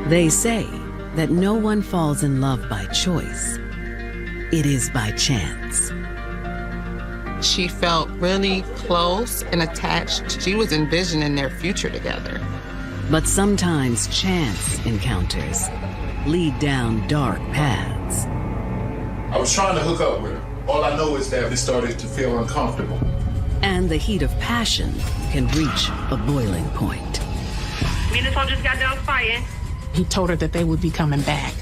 They say that no one falls in love by choice. It is by chance. She felt really close and attached. She was envisioning their future together. But sometimes chance encounters lead down dark paths. I was trying to hook up with her. All I know is that it started to feel uncomfortable. And the heat of passion can reach a boiling point. Me and the soldiers got done fighting. He told her that they would be coming back.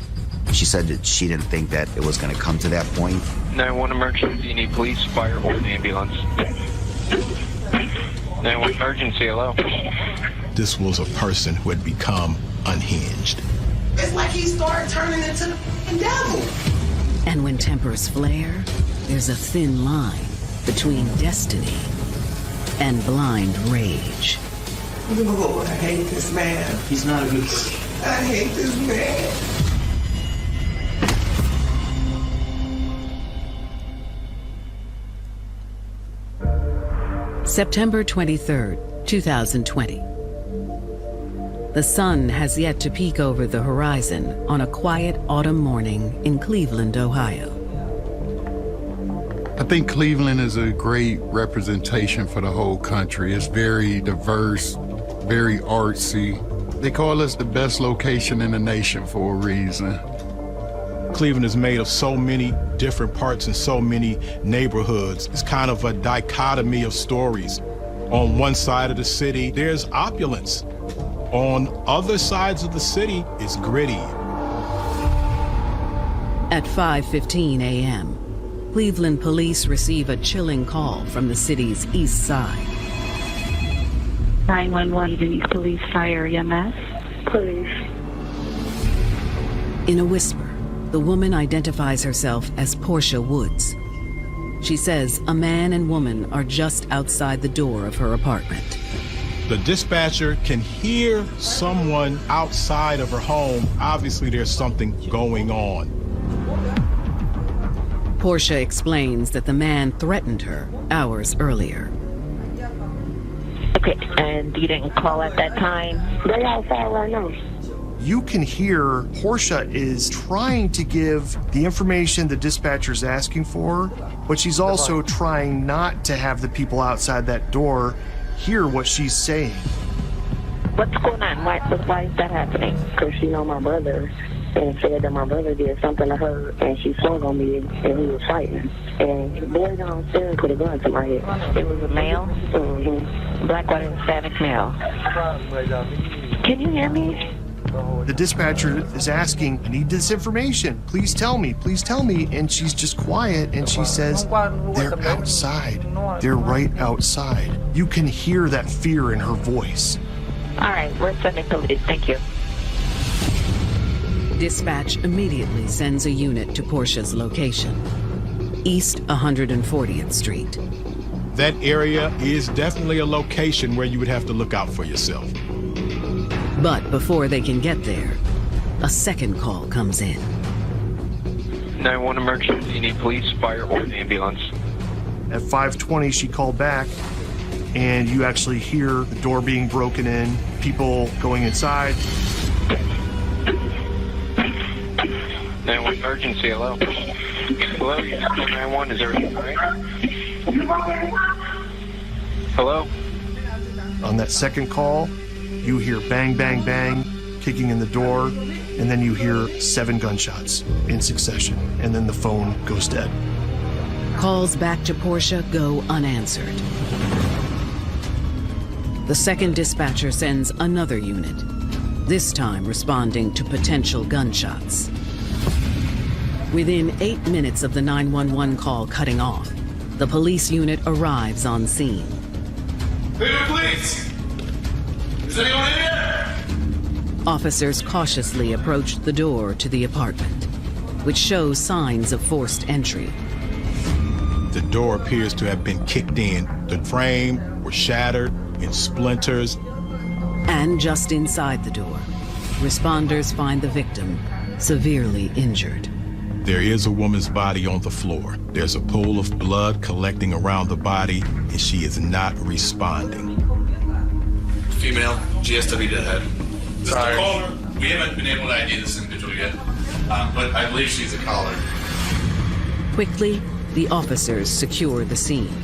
She said that she didn't think that it was going to come to that point. 911 emergency, you need police, fire, or an ambulance. 911 emergency, hello. This was a person who had become unhinged. It's like he started turning into the devil. And when tempers flare, there's a thin line between destiny and blind rage. Oh, I hate this man. He's not a good person. I hate this man. September 23rd, 2020. The sun has yet to peek over the horizon on a quiet autumn morning in Cleveland, Ohio. I think Cleveland is a great representation for the whole country. It's very diverse, very artsy. They call us the best location in the nation for a reason. Cleveland is made of so many different parts and so many neighborhoods. It's kind of a dichotomy of stories. On one side of the city, there's opulence. On other sides of the city, it's gritty. At 5:15 a.m., Cleveland police receive a chilling call from the city's east side. 911, Denise Police, Fire, EMS. Police. In a whisper, the woman identifies herself as Portia Woods. She says a man and woman are just outside the door of her apartment. The dispatcher can hear someone outside of her home. Obviously, there's something going on. Portia explains that the man threatened her hours earlier. Okay, and you didn't call at that time? They're outside right now. You can hear Portia is trying to give the information the dispatcher's asking for, but she's also trying not to have the people outside that door hear what she's saying. What's going on? Why is that happening? Because she know my brother and said that my brother did something to her and she swung on me and we was fighting. And the boy downstairs put a gun to my head. It was a male? Mm-hmm. Black, white, and Hispanic male. Can you hear me? The dispatcher is asking, I need this information. Please tell me, please tell me. And she's just quiet and she says, they're outside. They're right outside. You can hear that fear in her voice. All right, we're sending police. Thank you. Dispatch immediately sends a unit to Portia's location, East 140th Street. That area is definitely a location where you would have to look out for yourself. But before they can get there, a second call comes in. 911 emergency, you need police, fire, or an ambulance. At 5:20, she called back, and you actually hear the door being broken in, people going inside. 911 emergency, hello. Hello, 911, is everything all right? Hello? On that second call, you hear bang, bang, bang, kicking in the door, and then you hear 7 gunshots in succession, and then the phone goes dead. Calls back to Portia go unanswered. The second dispatcher sends another unit, this time responding to potential gunshots. Within 8 minutes of the 911 call cutting off, the police unit arrives on scene. Police! Is anyone in here? Officers cautiously approached the door to the apartment, which shows signs of forced entry. The door appears to have been kicked in. The frame was shattered in splinters. And just inside the door, responders find the victim severely injured. There is a woman's body on the floor. There's a pool of blood collecting around the body, and she is not responding. Female, GSW dead. Sorry. We haven't been able to ID this individual yet, but I believe she's a caller. Quickly, the officers secure the scene.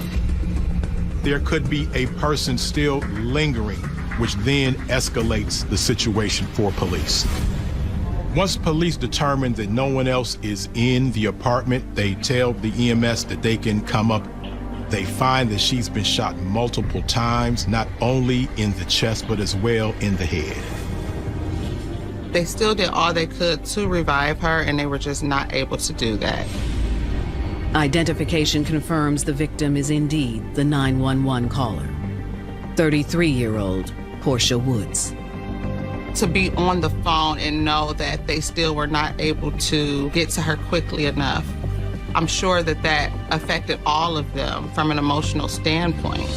There could be a person still lingering, which then escalates the situation for police. Once police determine that no one else is in the apartment, they tell the EMS that they can come up. They find that she's been shot multiple times, not only in the chest, but as well in the head. They still did all they could to revive her, and they were just not able to do that. Identification confirms the victim is indeed the 911 caller, 33-year-old Portia Woods. To be on the phone and know that they still were not able to get to her quickly enough, I'm sure that that affected all of them from an emotional standpoint.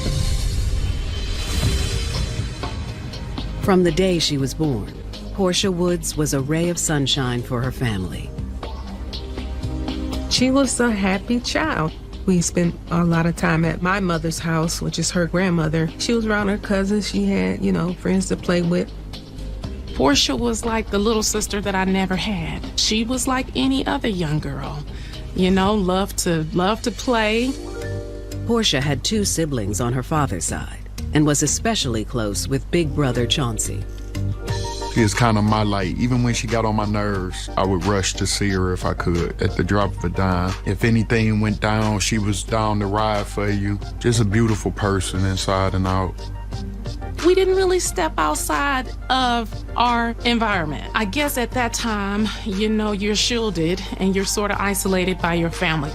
From the day she was born, Portia Woods was a ray of sunshine for her family. She was a happy child. We spent a lot of time at my mother's house, which is her grandmother. She was around her cousins. She had, friends to play with. Portia was like the little sister that I never had. She was like any other young girl, loved to play. Portia had 2 siblings on her father's side and was especially close with big brother Chauncey. She is kind of my light. Even when she got on my nerves, I would rush to see her if I could, at the drop of a dime. If anything went down, she was down to ride for you. Just a beautiful person inside and out. We didn't really step outside of our environment. I guess at that time, you're shielded and you're sort of isolated by your family.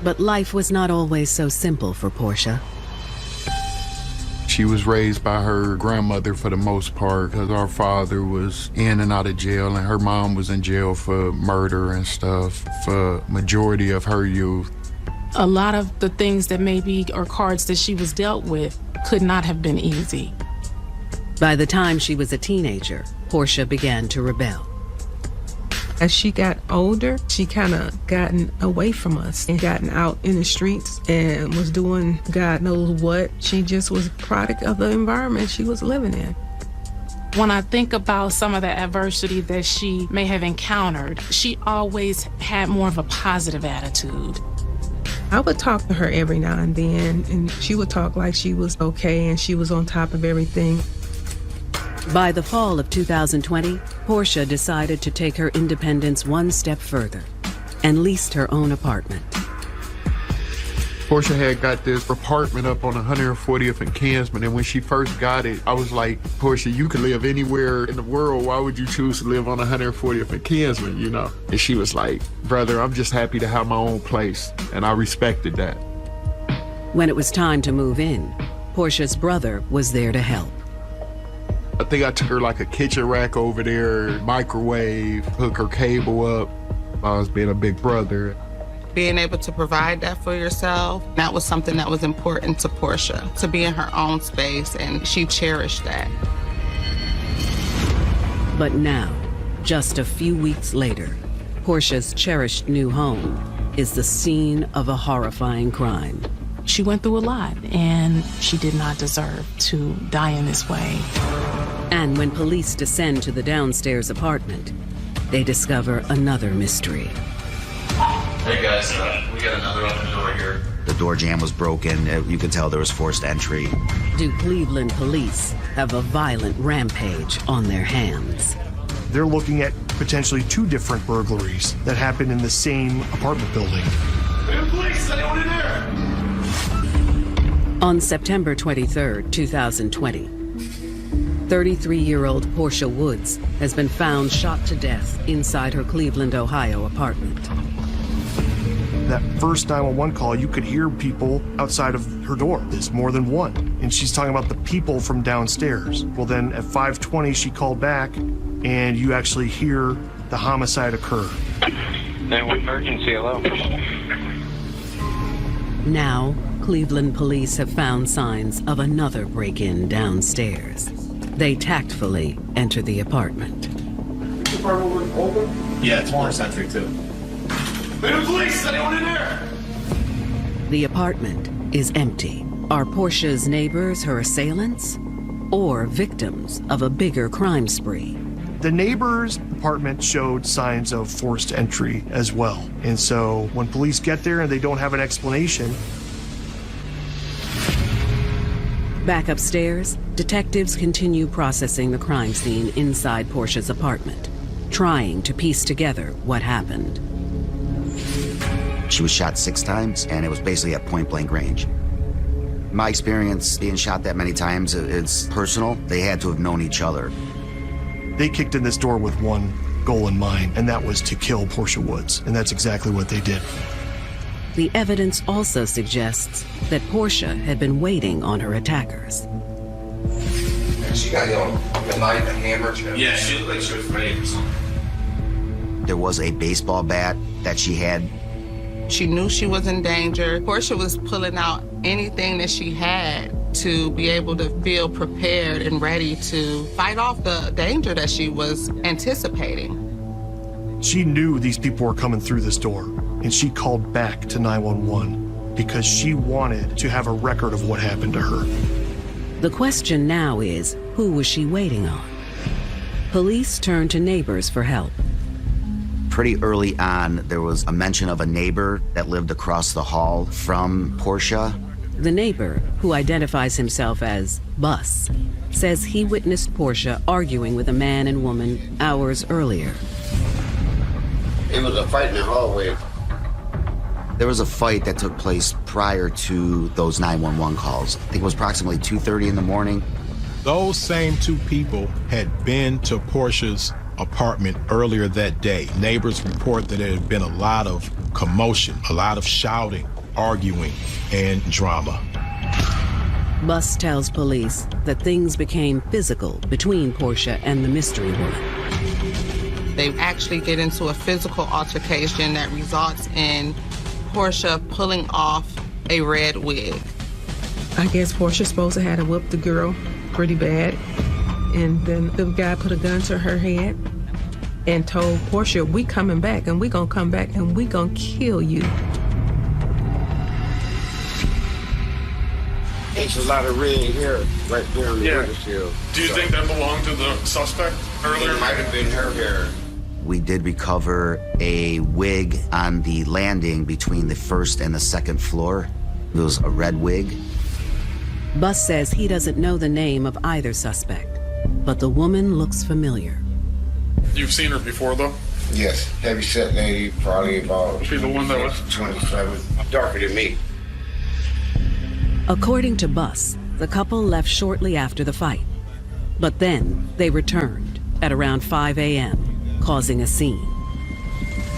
But life was not always so simple for Portia. She was raised by her grandmother for the most part, because our father was in and out of jail, and her mom was in jail for murder and stuff for majority of her youth. A lot of the things that or cards that she was dealt with could not have been easy. By the time she was a teenager, Portia began to rebel. As she got older, she kind of gotten away from us and gotten out in the streets and was doing God knows what. She just was a product of the environment she was living in. When I think about some of the adversity that she may have encountered, she always had more of a positive attitude. I would talk to her every now and then, and she would talk like she was okay and she was on top of everything. By the fall of 2020, Portia decided to take her independence one step further and leased her own apartment. Portia had got this apartment up on 140th and Kinsman, and when she first got it, I was like, Portia, you could live anywhere in the world. Why would you choose to live on 140th and Kinsman, And she was like, brother, I'm just happy to have my own place, and I respected that. When it was time to move in, Portia's brother was there to help. I think I took her like a kitchen rack over there, microwave, hook her cable up. I was being a big brother. Being able to provide that for yourself, that was something that was important to Portia, to be in her own space, and she cherished that. But now, just a few weeks later, Portia's cherished new home is the scene of a horrifying crime. She went through a lot, and she did not deserve to die in this way. And when police descend to the downstairs apartment, they discover another mystery. Hey guys, we got another open door here. The door jamb was broken. You could tell there was forced entry. Do Cleveland police have a violent rampage on their hands? They're looking at potentially 2 different burglaries that happened in the same apartment building. Police, anyone in there? On September 23rd, 2020, 33-year-old Portia Woods has been found shot to death inside her Cleveland, Ohio apartment. That first 911 call, you could hear people outside of her door. There's more than one. And she's talking about the people from downstairs. Well, then at 5:20, she called back, and you actually hear the homicide occur. 911 emergency, hello. Now, Cleveland police have found signs of another break-in downstairs. They tactfully enter the apartment. Yeah, it's more century too. Police, anyone in there? The apartment is empty. Are Portia's neighbors her assailants or victims of a bigger crime spree? The neighbor's apartment showed signs of forced entry as well. And so when police get there and they don't have an explanation. Back upstairs, detectives continue processing the crime scene inside Portia's apartment, trying to piece together what happened. She was shot 6 times, and it was basically at point-blank range. My experience being shot that many times, it's personal. They had to have known each other. They kicked in this door with one goal in mind, and that was to kill Portia Woods, and that's exactly what they did. The evidence also suggests that Portia had been waiting on her attackers. She got a knife, a hammer. Yeah, she looked like she was ready for something. There was a baseball bat that she had. She knew she was in danger. Portia was pulling out anything that she had to be able to feel prepared and ready to fight off the danger that she was anticipating. She knew these people were coming through this door, and she called back to 911 because she wanted to have a record of what happened to her. The question now is, who was she waiting on? Police turned to neighbors for help. Pretty early on, there was a mention of a neighbor that lived across the hall from Portia. The neighbor, who identifies himself as Bus, says he witnessed Portia arguing with a man and woman hours earlier. It was a fight in the hallway. There was a fight that took place prior to those 911 calls. I think it was approximately 2:30 in the morning. Those same 2 people had been to Portia's apartment earlier that day. Neighbors report that there had been a lot of commotion, a lot of shouting, arguing, and drama. Bus tells police that things became physical between Portia and the mystery woman. They actually get into a physical altercation that results in Portia pulling off a red wig. I guess Portia's supposed to have whipped the girl pretty bad. And then the guy put a gun to her head and told Portia, we coming back, and we gonna come back, and we gonna kill you. It's a lot of red hair right there on the windshield. Do you think that belonged to the suspect earlier? It might have been her hair. We did recover a wig on the landing between the first and the second floor. It was a red wig. Bus says he doesn't know the name of either suspect, but the woman looks familiar. You've seen her before, though? Yes, heavy set lady, probably about... She's the one that was... 27, darker than me. According to Bus, the couple left shortly after the fight, but then they returned at around 5 a.m., causing a scene.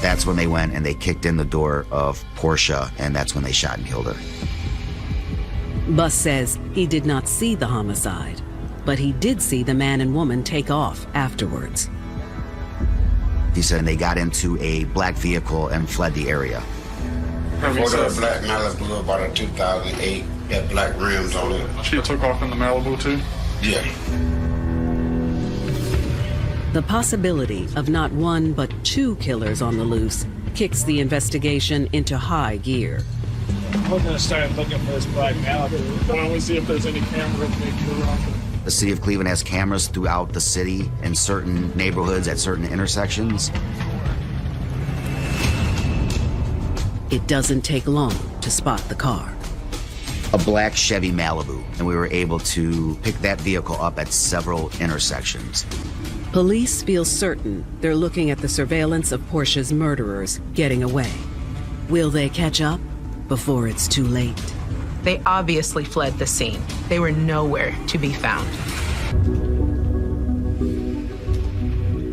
That's when they went and they kicked in the door of Portia, and that's when they shot and killed her. Bus says he did not see the homicide, but he did see the man and woman take off afterwards. He said they got into a black vehicle and fled the area. Before the black Malibu, about a 2008, had black rims on it. She took off in the Malibu, too? Yeah. The possibility of not one but 2 killers on the loose kicks the investigation into high gear. We're going to start looking for this black Malibu. I want to see if there's any cameras around. The city of Cleveland has cameras throughout the city in certain neighborhoods at certain intersections. It doesn't take long to spot the car. A black Chevy Malibu, and we were able to pick that vehicle up at several intersections. Police feel certain they're looking at the surveillance of Portia's murderers getting away. Will they catch up before it's too late? They obviously fled the scene. They were nowhere to be found.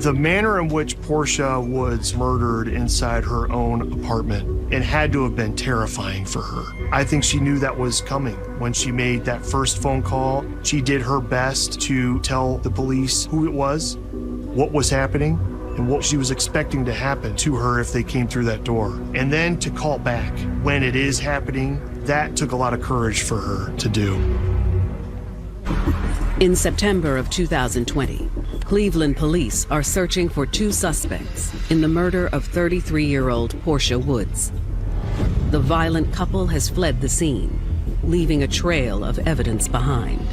The manner in which Portia Woods murdered inside her own apartment, it had to have been terrifying for her. I think she knew that was coming. When she made that first phone call, she did her best to tell the police who it was, what was happening, and what she was expecting to happen to her if they came through that door. And then to call back when it is happening, that took a lot of courage for her to do. In September of 2020, Cleveland police are searching for 2 suspects in the murder of 33-year-old Portia Woods. The violent couple has fled the scene, leaving a trail of evidence behind.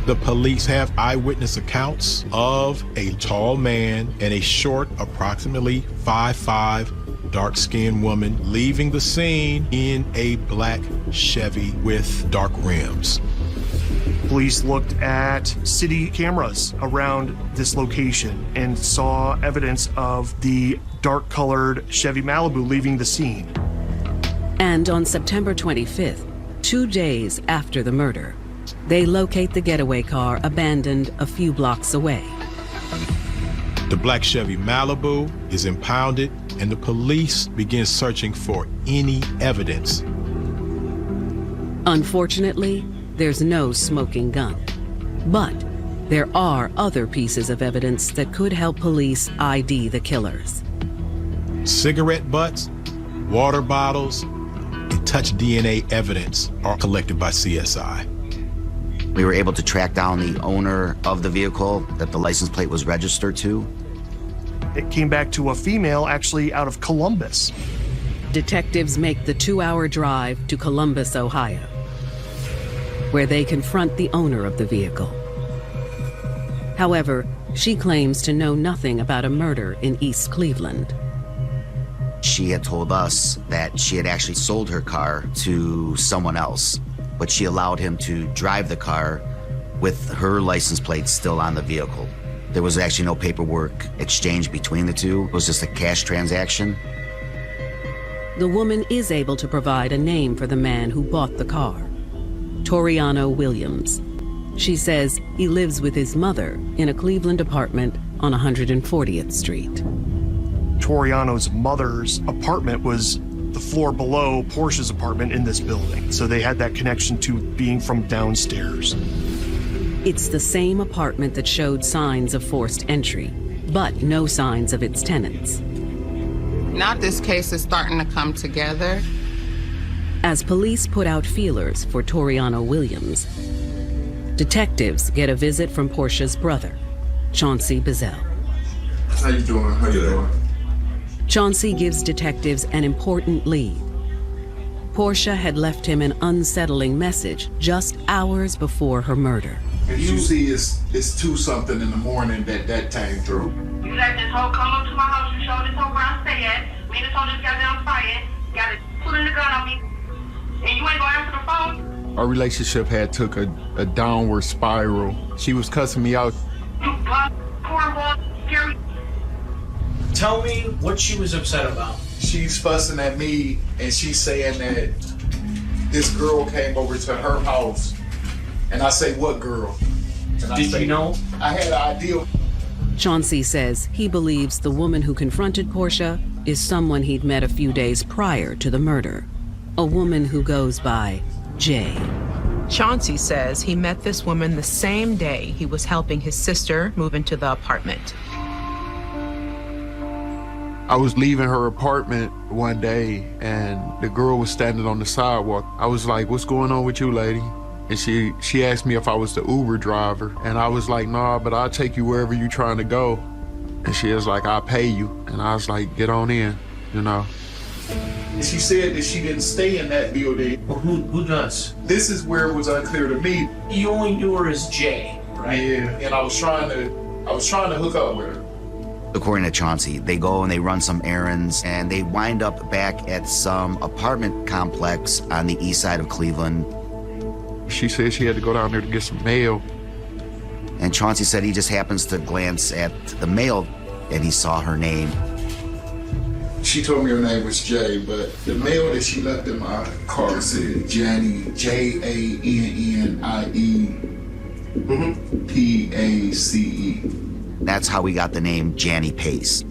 The police have eyewitness accounts of a tall man and a short, approximately 5'5", dark-skinned woman leaving the scene in a black Chevy with dark rims. Police looked at city cameras around this location and saw evidence of the dark-colored Chevy Malibu leaving the scene. And on September 25th, 2 days after the murder, they locate the getaway car abandoned a few blocks away. The black Chevy Malibu is impounded, and the police begin searching for any evidence. Unfortunately, there's no smoking gun. But there are other pieces of evidence that could help police ID the killers. Cigarette butts, water bottles, and touch DNA evidence are collected by CSI. We were able to track down the owner of the vehicle that the license plate was registered to. It came back to a female actually out of Columbus. Detectives make the 2-hour drive to Columbus, Ohio, where they confront the owner of the vehicle. However, she claims to know nothing about a murder in East Cleveland. She had told us that she had actually sold her car to someone else, but she allowed him to drive the car with her license plate still on the vehicle. There was actually no paperwork exchanged between the two. It was just a cash transaction. The woman is able to provide a name for the man who bought the car, Toriano Williams. She says he lives with his mother in a Cleveland apartment on 140th Street. Toriano's mother's apartment was the floor below Portia's apartment in this building, so they had that connection to being from downstairs. It's the same apartment that showed signs of forced entry, but no signs of its tenants. Now this case is starting to come together. As police put out feelers for Toriano Williams, detectives get a visit from Portia's brother, Chauncey Bizzell. How you doing? How you doing? Chauncey gives detectives an important lead. Portia had left him an unsettling message just hours before her murder. If you see it's 2 something in the morning that came through. You let this hoe come up to my house and show this hoe where I stay at. Me and this hoe just got down fighting. Got it pulling the gun on me. And you ain't gonna answer the phone? Our relationship had took a downward spiral. She was cussing me out. You blunt, cornball, scary. Tell me what she was upset about. She's fussing at me and she's saying that this girl came over to her house. And I say, what girl? And Did you know? I had an idea. Chauncey says he believes the woman who confronted Portia is someone he'd met a few days prior to the murder, a woman who goes by Jay. Chauncey says he met this woman the same day he was helping his sister move into the apartment. I was leaving her apartment one day and the girl was standing on the sidewalk. I was like, what's going on with you, lady? And she asked me if I was the Uber driver. And I was like, nah, but I'll take you wherever you're trying to go. And she was like, I'll pay you. And I was like, get on in, you know. And she said that she didn't stay in that building. Well, who does? This is where it was unclear to me. You only knew her as Jay, right? Yeah, and I was trying to hook up with her. According to Chauncey, they go and they run some errands and they wind up back at some apartment complex on the east side of Cleveland. She said she had to go down there to get some mail. And Chauncey said he just happens to glance at the mail and he saw her name. She told me her name was Jay, but the mail that she left in my car said Jannie, Jannie Pace. That's how we got the name Jannie Pace.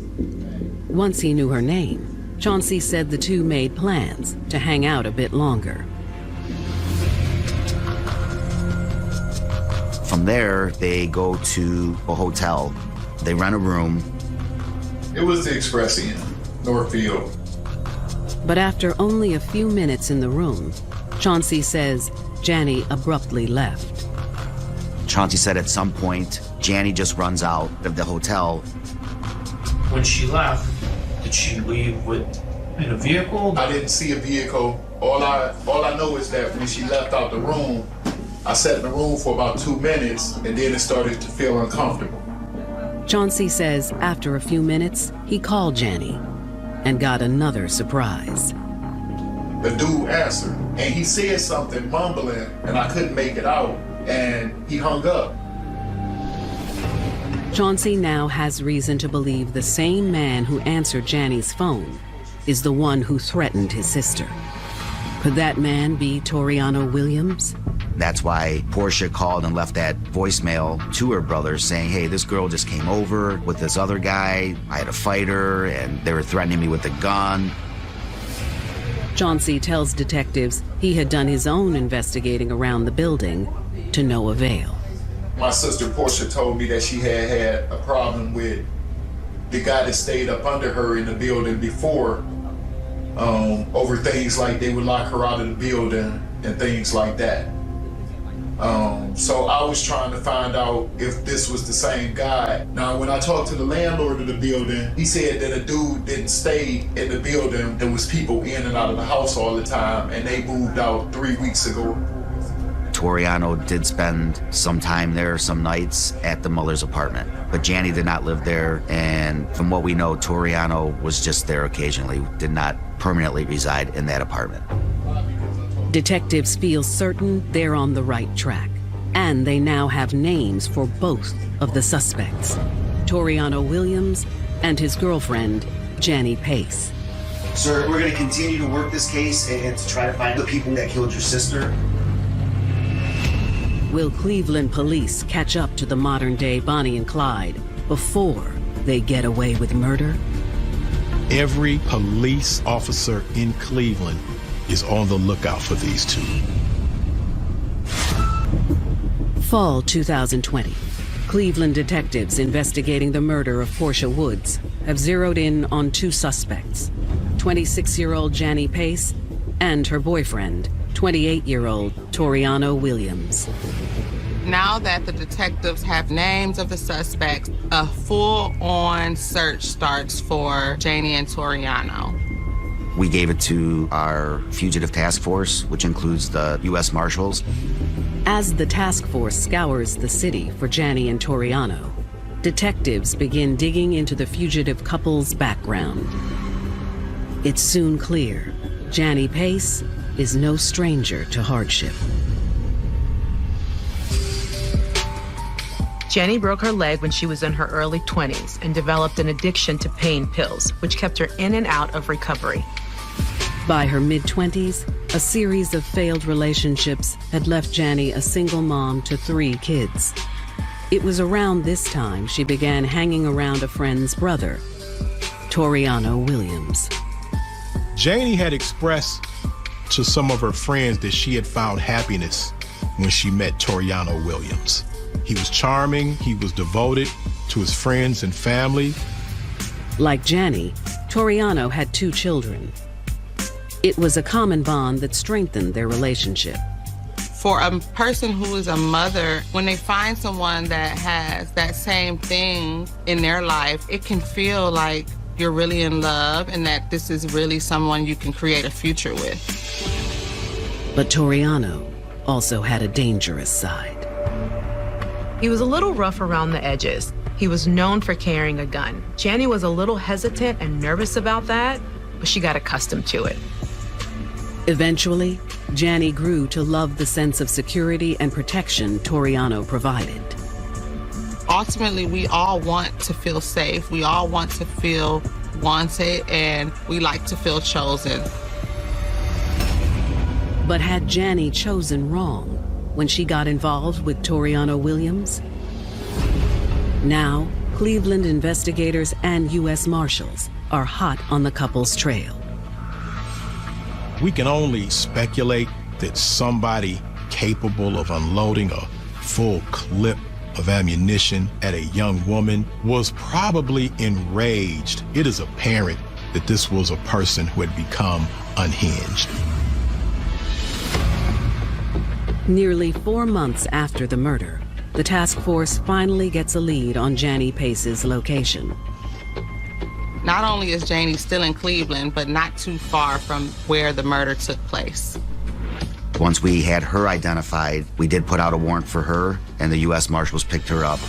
Once he knew her name, Chauncey said the two made plans to hang out a bit longer. From there, they go to a hotel. They rent a room. It was the Express Inn, Northfield. But after only a few minutes in the room, Chauncey says Jannie abruptly left. Chauncey said at some point, Jannie just runs out of the hotel. When she left, did she leave in a vehicle? I didn't see a vehicle. All I know is that when she left out the room, I sat in the room for about 2 minutes, and then it started to feel uncomfortable. Chauncey says after a few minutes, he called Janny and got another surprise. The dude answered, and he said something mumbling, and I couldn't make it out, and he hung up. Chauncey now has reason to believe the same man who answered Janny's phone is the one who threatened his sister. Could that man be Toriano Williams? That's why Portia called and left that voicemail to her brother saying, hey, this girl just came over with this other guy. I had to fight her, and they were threatening me with a gun. Chauncey tells detectives he had done his own investigating around the building to no avail. My sister Portia told me that she had a problem with the guy that stayed up under her in the building before, over things like they would lock her out of the building and things like that. So I was trying to find out if this was the same guy. Now, when I talked to the landlord of the building, he said that a dude didn't stay in the building. There was people in and out of the house all the time, and they moved out 3 weeks ago. Toriano did spend some time there, some nights, at the Muller's apartment. But Janny did not live there, and from what we know, Toriano was just there occasionally, did not permanently reside in that apartment. Detectives feel certain they're on the right track, and they now have names for both of the suspects, Toriano Williams and his girlfriend, Janny Pace. Sir, we're going to continue to work this case and to try to find the people that killed your sister. Will Cleveland police catch up to the modern-day Bonnie and Clyde before they get away with murder? Every police officer in Cleveland is on the lookout for these two. Fall 2020. Cleveland detectives investigating the murder of Portia Woods have zeroed in on two suspects, 26-year-old Janny Pace and her boyfriend, 28-year-old Toriano Williams. Now that the detectives have names of the suspects, a full-on search starts for Janny and Toriano. We gave it to our fugitive task force, which includes the U.S. Marshals. As the task force scours the city for Janny and Toriano, detectives begin digging into the fugitive couple's background. It's soon clear Janny Pace is no stranger to hardship. Janny broke her leg when she was in her early 20s and developed an addiction to pain pills, which kept her in and out of recovery. By her mid-20s, a series of failed relationships had left Janny a single mom to 3 kids. It was around this time she began hanging around a friend's brother, Toriano Williams. Janny had expressed to some of her friends that she had found happiness when she met Toriano Williams. He was charming, he was devoted to his friends and family. Like Janny, Toriano had 2 children. It was a common bond that strengthened their relationship. For a person who is a mother, when they find someone that has that same thing in their life, it can feel like you're really in love and that this is really someone you can create a future with. But Toriano also had a dangerous side. He was a little rough around the edges. He was known for carrying a gun. Janny was a little hesitant and nervous about that, but she got accustomed to it. Eventually, Janny grew to love the sense of security and protection Toriano provided. Ultimately, we all want to feel safe. We all want to feel wanted, and we like to feel chosen. But had Janny chosen wrong when she got involved with Toriano Williams? Now, Cleveland investigators and U.S. Marshals are hot on the couple's trail. We can only speculate that somebody capable of unloading a full clip of ammunition at a young woman was probably enraged. It is apparent that this was a person who had become unhinged. Nearly 4 months after the murder, the task force finally gets a lead on Janny Pace's location. Not only is Janny still in Cleveland, but not too far from where the murder took place. Once we had her identified, we did put out a warrant for her, and the U.S. Marshals picked her up.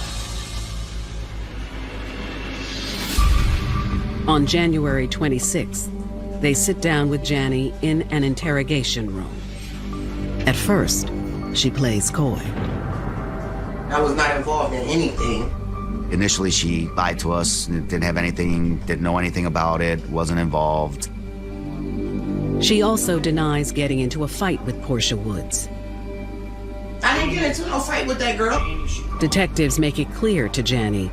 On January 26th, they sit down with Janny in an interrogation room. At first, she plays coy. I was not involved in anything. Initially, she lied to us, didn't have anything, didn't know anything about it, wasn't involved. She also denies getting into a fight with Portia Woods. I didn't get into no fight with that girl. Detectives make it clear to Janny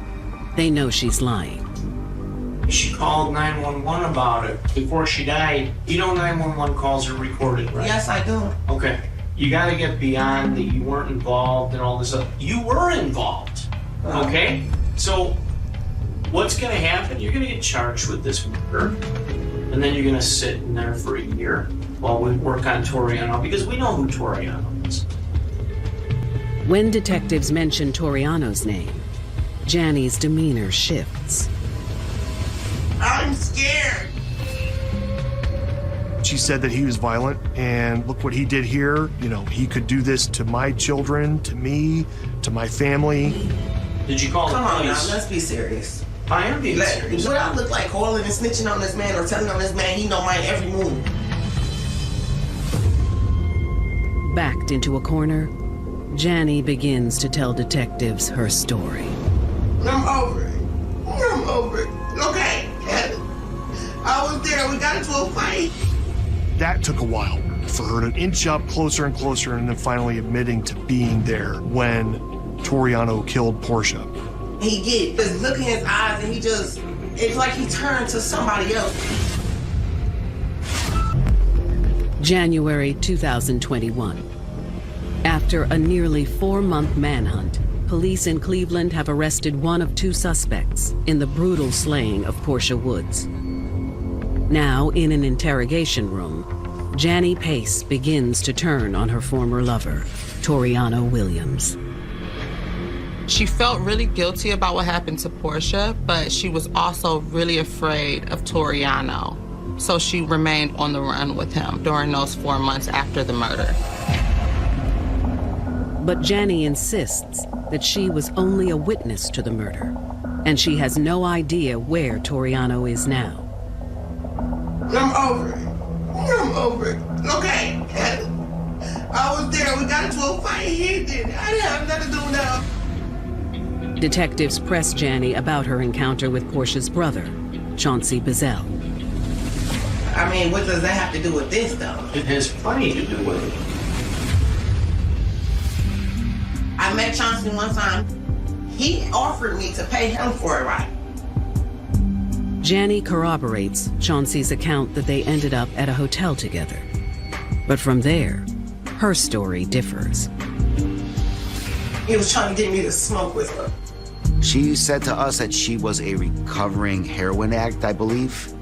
they know she's lying. She called 911 about it before she died. You know 911 calls are recorded, right? Yes, I do. Okay. You got to get beyond that you weren't involved and all this stuff. You were involved, okay? So what's going to happen? You're going to get charged with this murder, and then you're going to sit in there for a year while we work on Toriano, because we know who Toriano is. When detectives mention Toriano's name, Janny's demeanor shifts. I'm scared. She said that he was violent, and look what he did here. You know, he could do this to my children, to me, to my family. Did you call the police? Come on now, let's be serious. I am being serious. What I look like calling and snitching on this man or telling on this man, he know my every move. Backed into a corner, Janny begins to tell detectives her story. I'm over it. I'm over it. Okay. I was there. We got into a fight. That took a while for her to inch up closer and closer, and then finally admitting to being there when Toriano killed Portia. He get this look in his eyes, and it's like he turned to somebody else. January 2021. After a nearly 4-month manhunt, police in Cleveland have arrested one of 2 suspects in the brutal slaying of Portia Woods. Now, in an interrogation room, Janny Pace begins to turn on her former lover, Toriano Williams. She felt really guilty about what happened to Portia, but she was also really afraid of Toriano. So she remained on the run with him during those 4 months after the murder. But Janny insists that she was only a witness to the murder, and she has no idea where Toriano is now. I'm over it. I'm over it. Okay. I was there. We got into a fight. He did it. I didn't have nothing to do now. Detectives press Janny about her encounter with Portia's brother, Chauncey Bizzell. I mean, what does that have to do with this, though? It has plenty to do with it. I met Chauncey one time. He offered me to pay him for a ride. Janny corroborates Chauncey's account that they ended up at a hotel together. But from there, her story differs. He was trying to get me to smoke with her. She said to us that she was a recovering heroin addict, I believe,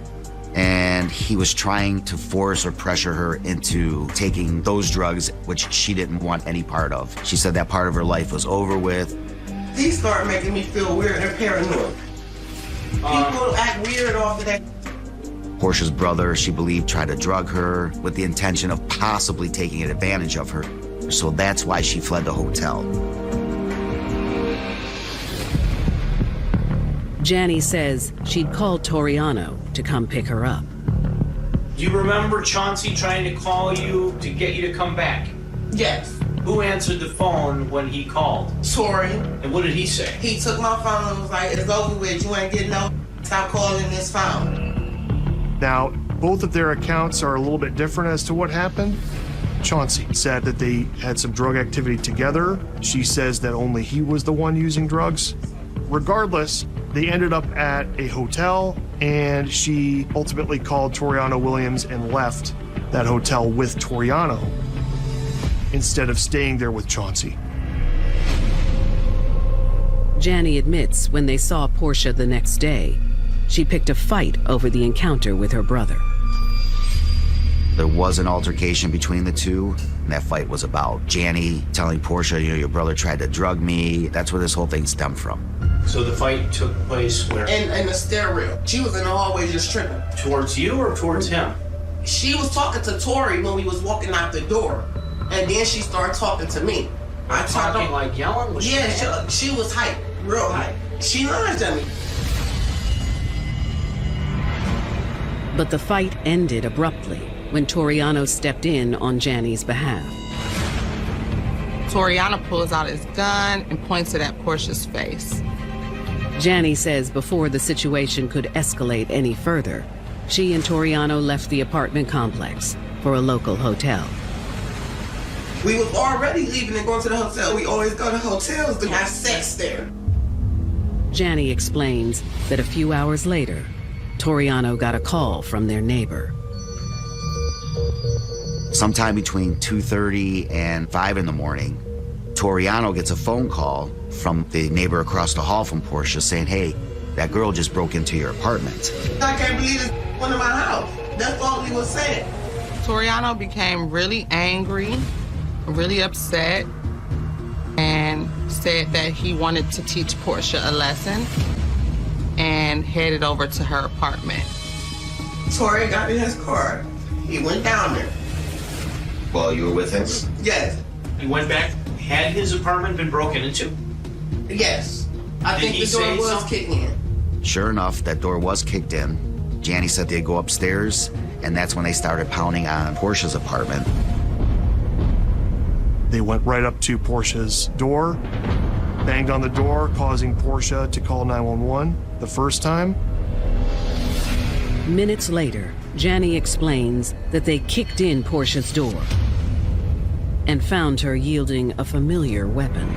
and he was trying to force or pressure her into taking those drugs, which she didn't want any part of. She said that part of her life was over with. He started making me feel weird and paranoid. People act weird off of that. Portia's brother, she believed, tried to drug her with the intention of possibly taking advantage of her. So that's why she fled the hotel. Janny says she'd called Toriano to come pick her up. Do you remember Chauncey trying to call you to get you to come back? Yes. Who answered the phone when he called? Tori. And what did he say? He took my phone and was like, it's over with. You ain't getting no. Stop calling this phone. Now, both of their accounts are a little bit different as to what happened. Chauncey said that they had some drug activity together. She says that only he was the one using drugs. Regardless, they ended up at a hotel, and she ultimately called Toriano Williams and left that hotel with Toriano instead of staying there with Chauncey. Janny admits when they saw Portia the next day, she picked a fight over the encounter with her brother. There was an altercation between the two, and that fight was about Janny telling Portia, you know, your brother tried to drug me. That's where this whole thing stemmed from. So the fight took place where? In the stairwell. She was in the hallway just tripping. Towards you or towards him? She was talking to Tori when we was walking out the door. And then she started talking to me. Talking like yelling? Was she was hype, real hype. She lunged at me. But the fight ended abruptly when Toriano stepped in on Jani's behalf. Toriano pulls out his gun and points it at Portia's face. Jani says before the situation could escalate any further, she and Toriano left the apartment complex for a local hotel. We was already leaving and going to the hotel. We always go to hotels to have sex there. Jani explains that a few hours later, Toriano got a call from their neighbor. Sometime between 2:30 and 5 in the morning, Toriano gets a phone call from the neighbor across the hall from Portia saying, hey, that girl just broke into your apartment. I can't believe this went to my house. That's all he was saying. Toriano became really angry, really upset, and said that he wanted to teach Portia a lesson and headed over to her apartment. Tori got in his car. He went down there. While you were with him? Yes. He went back. Had his apartment been broken into? Yes. I Did think he the door say was something? kicking in. Sure enough, that door was kicked in. Jani said they'd go upstairs, and that's when they started pounding on Portia's apartment. They went right up to Portia's door, banged on the door, causing Portia to call 911 the first time. Minutes later, Jani explains that they kicked in Portia's door and found her yielding a familiar weapon.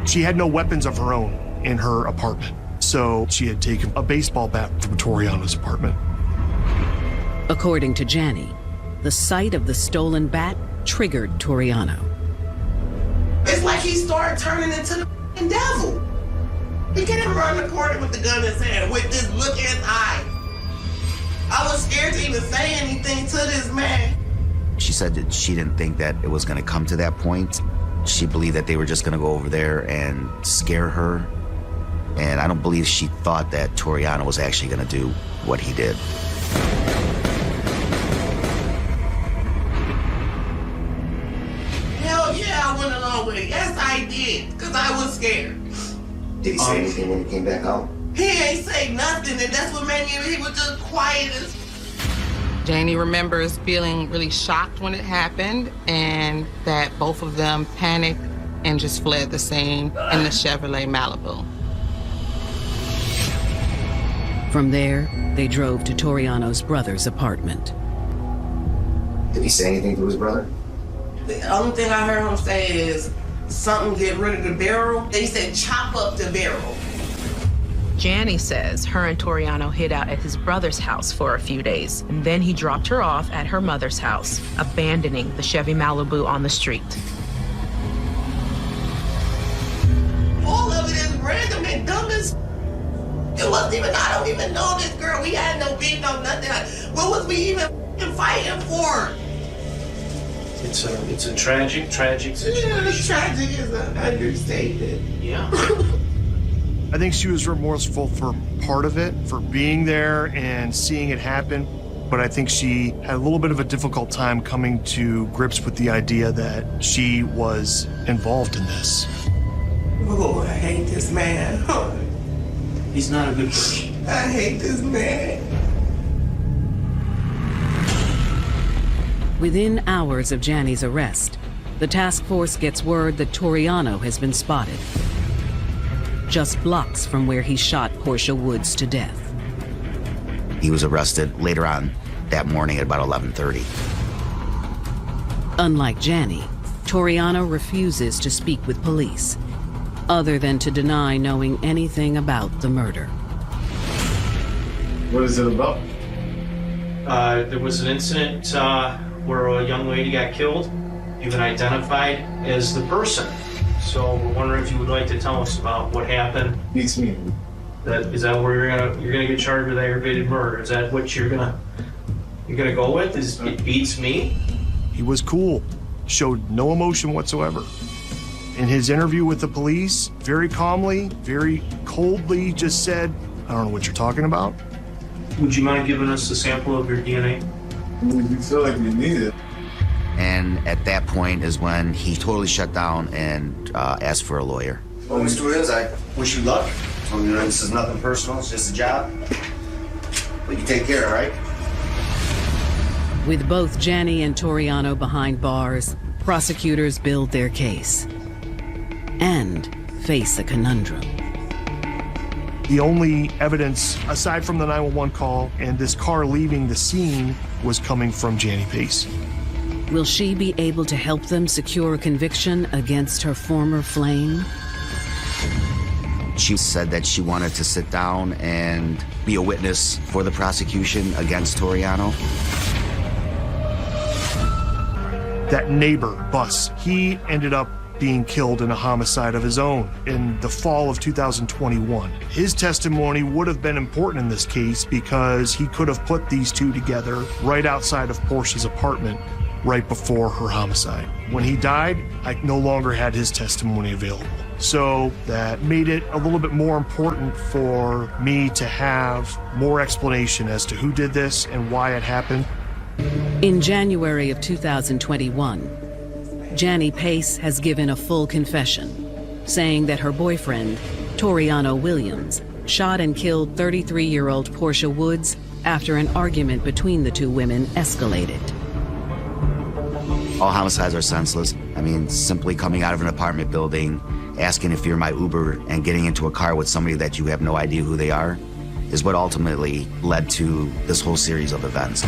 She had no weapons of her own in her apartment, so she had taken a baseball bat from Toriano's apartment. According to Jani, the sight of the stolen bat triggered Toriano. It's like he started turning into the f***ing devil. He came around the corner with the gun in his hand with this look in his eye. I was scared to even say anything to this man. She said that she didn't think that it was going to come to that point. She believed that they were just going to go over there and scare her. And I don't believe she thought that Toriano was actually going to do what he did. Hell yeah, I went along with it. Yes, I did, because I was scared. Did he say anything when he came back out? He ain't say nothing, and that's what made me, he was just quiet as... Jani remembers feeling really shocked when it happened and that both of them panicked and just fled the scene in the Chevrolet Malibu. From there, they drove to Toriano's brother's apartment. Did he say anything to his brother? The only thing I heard him say is something get rid of the barrel. They said chop up the barrel. Jani says her and Toriano hid out at his brother's house for a few days, and then he dropped her off at her mother's house, abandoning the Chevy Malibu on the street. All of it is random and dumb as... It wasn't even, I don't even know this girl. We had no beef, no nothing. What was we even fighting for? It's a tragic situation. Yeah, tragic is an understatement. Yeah. I think she was remorseful for part of it, for being there and seeing it happen. But I think she had a little bit of a difficult time coming to grips with the idea that she was involved in this. Oh, I hate this man. He's not a good person. I hate this man. Within hours of Jani's arrest, the task force gets word that Toriano has been spotted, just blocks from where he shot Portia Woods to death. He was arrested later on that morning at about 11:30. Unlike Jani, Toriano refuses to speak with police, other than to deny knowing anything about the murder. What is it about? There was an incident where a young lady got killed. You've been identified as the person. So we're wondering if you would like to tell us about what happened. Beats me. Is that where you're gonna get charged with aggravated murder? Is that what you're gonna go with? Is it beats me? He was cool, showed no emotion whatsoever. In his interview with the police, very calmly, very coldly just said, I don't know what you're talking about. Would you mind giving us a sample of your DNA? You feel like you need it. And And at that point is when he totally shut down and asked for a lawyer. Well, Mr. Williams, I wish you luck. You know, this is nothing personal, it's just a job. But you take care, all right? With both 𝕊𝕤𝕦𝕝 and Toriano behind bars, prosecutors build their case and face a conundrum. The only evidence, aside from the 911 call and this car leaving the scene, was coming from Janny Pace. Will she be able to help them secure a conviction against her former flame? She said that she wanted to sit down and be a witness for the prosecution against Toriano. That neighbor, Bus, he ended up being killed in a homicide of his own in the fall of 2021. His testimony would have been important in this case because he could have put these two together right outside of Portia's apartment right before her homicide. When he died, I no longer had his testimony available. So that made it a little bit more important for me to have more explanation as to who did this and why it happened. In January of 2021, Janny Pace has given a full confession, saying that her boyfriend, Toriano Williams, shot and killed 33-year-old Portia Woods after an argument between the two women escalated. All homicides are senseless. I mean, simply coming out of an apartment building, asking if you're my Uber, and getting into a car with somebody that you have no idea who they are is what ultimately led to this whole series of events.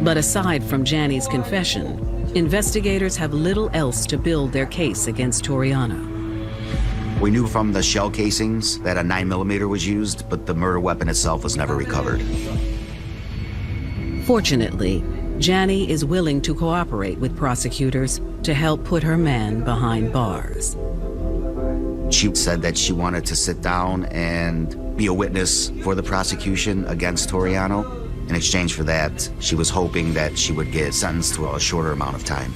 But aside from Janny's confession, investigators have little else to build their case against Toriano. We knew from the shell casings that a 9mm was used, but the murder weapon itself was never recovered. Fortunately, Janny is willing to cooperate with prosecutors to help put her man behind bars. She said that she wanted to sit down and be a witness for the prosecution against Toriano. In exchange for that, she was hoping that she would get sentenced to a shorter amount of time.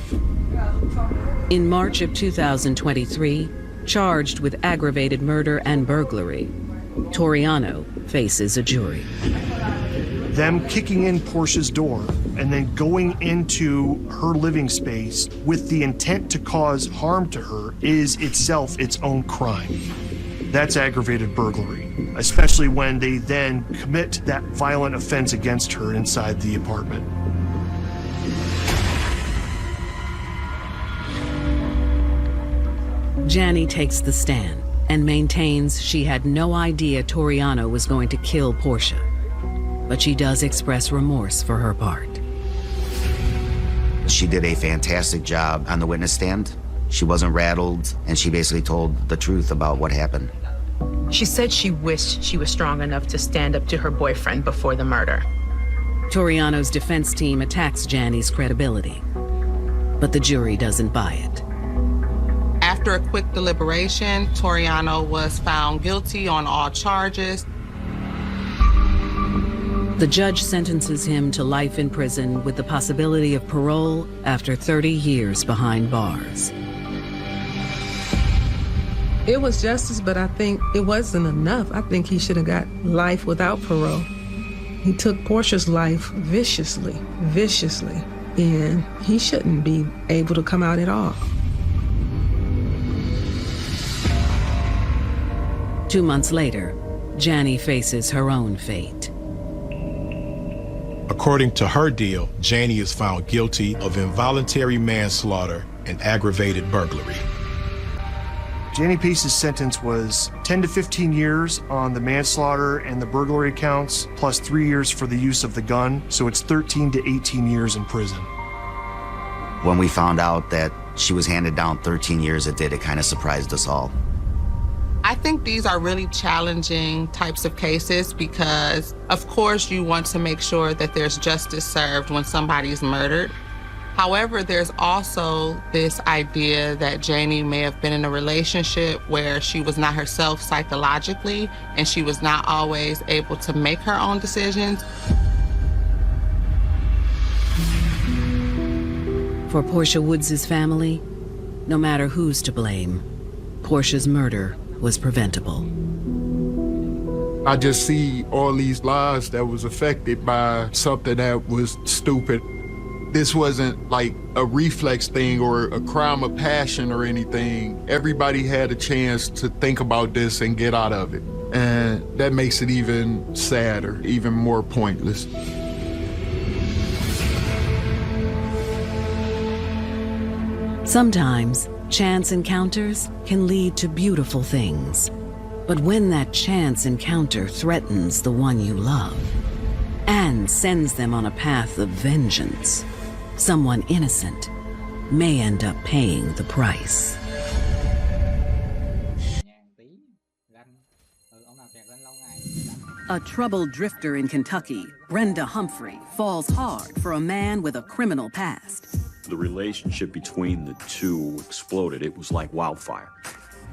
In March of 2023, charged with aggravated murder and burglary, Toriano faces a jury. Them kicking in Portia's door and then going into her living space with the intent to cause harm to her is itself its own crime. That's aggravated burglary, especially when they then commit that violent offense against her inside the apartment. Janny takes the stand and maintains she had no idea Toriano was going to kill Portia, but she does express remorse for her part. She did a fantastic job on the witness stand. She wasn't rattled, and she basically told the truth about what happened. She said she wished she was strong enough to stand up to her boyfriend before the murder. Toriano's defense team attacks Janny's credibility, but the jury doesn't buy it. After a quick deliberation, Toriano was found guilty on all charges. The judge sentences him to life in prison with the possibility of parole after 30 years behind bars. It was justice, but I think it wasn't enough. I think he should have got life without parole. He took Portia's life viciously, and he shouldn't be able to come out at all. 2 months later, Janny faces her own fate. According to her deal, Janny is found guilty of involuntary manslaughter and aggravated burglary. Janny Pace's sentence was 10 to 15 years on the manslaughter and the burglary counts, plus 3 years for the use of the gun, so it's 13 to 18 years in prison. When we found out that she was handed down 13 years, it kind of surprised us all. I think these are really challenging types of cases because, of course, you want to make sure that there's justice served when somebody's murdered. However, there's also this idea that Janny may have been in a relationship where she was not herself psychologically and she was not always able to make her own decisions. For Portia Woods' family, no matter who's to blame, Portia's murder was preventable. I just see all these lives that was affected by something that was stupid. This wasn't like a reflex thing or a crime of passion or anything. Everybody had a chance to think about this and get out of it. And that makes it even sadder, even more pointless. Sometimes, chance encounters can lead to beautiful things. But when that chance encounter threatens the one you love and sends them on a path of vengeance, someone innocent may end up paying the price. A troubled drifter in Kentucky, Brenda Humphrey, falls hard for a man with a criminal past. The relationship between the two exploded. It was like wildfire.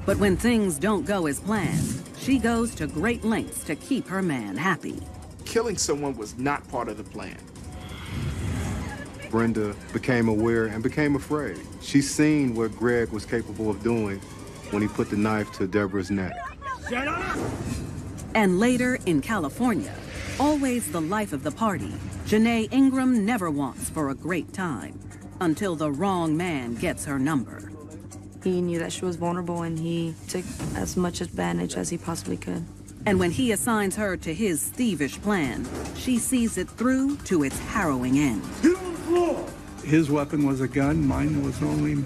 But when things don't go as planned, she goes to great lengths to keep her man happy. Killing someone was not part of the plan. Brenda became aware and became afraid. She seen what Greg was capable of doing when he put the knife to Deborah's neck. Shut up! And later in California, always the life of the party, Janae Ingram never wants for a great time until the wrong man gets her number. He knew that she was vulnerable and he took as much advantage as he possibly could. And when he assigns her to his thievish plan, she sees it through to its harrowing end. His weapon was a gun, mine was only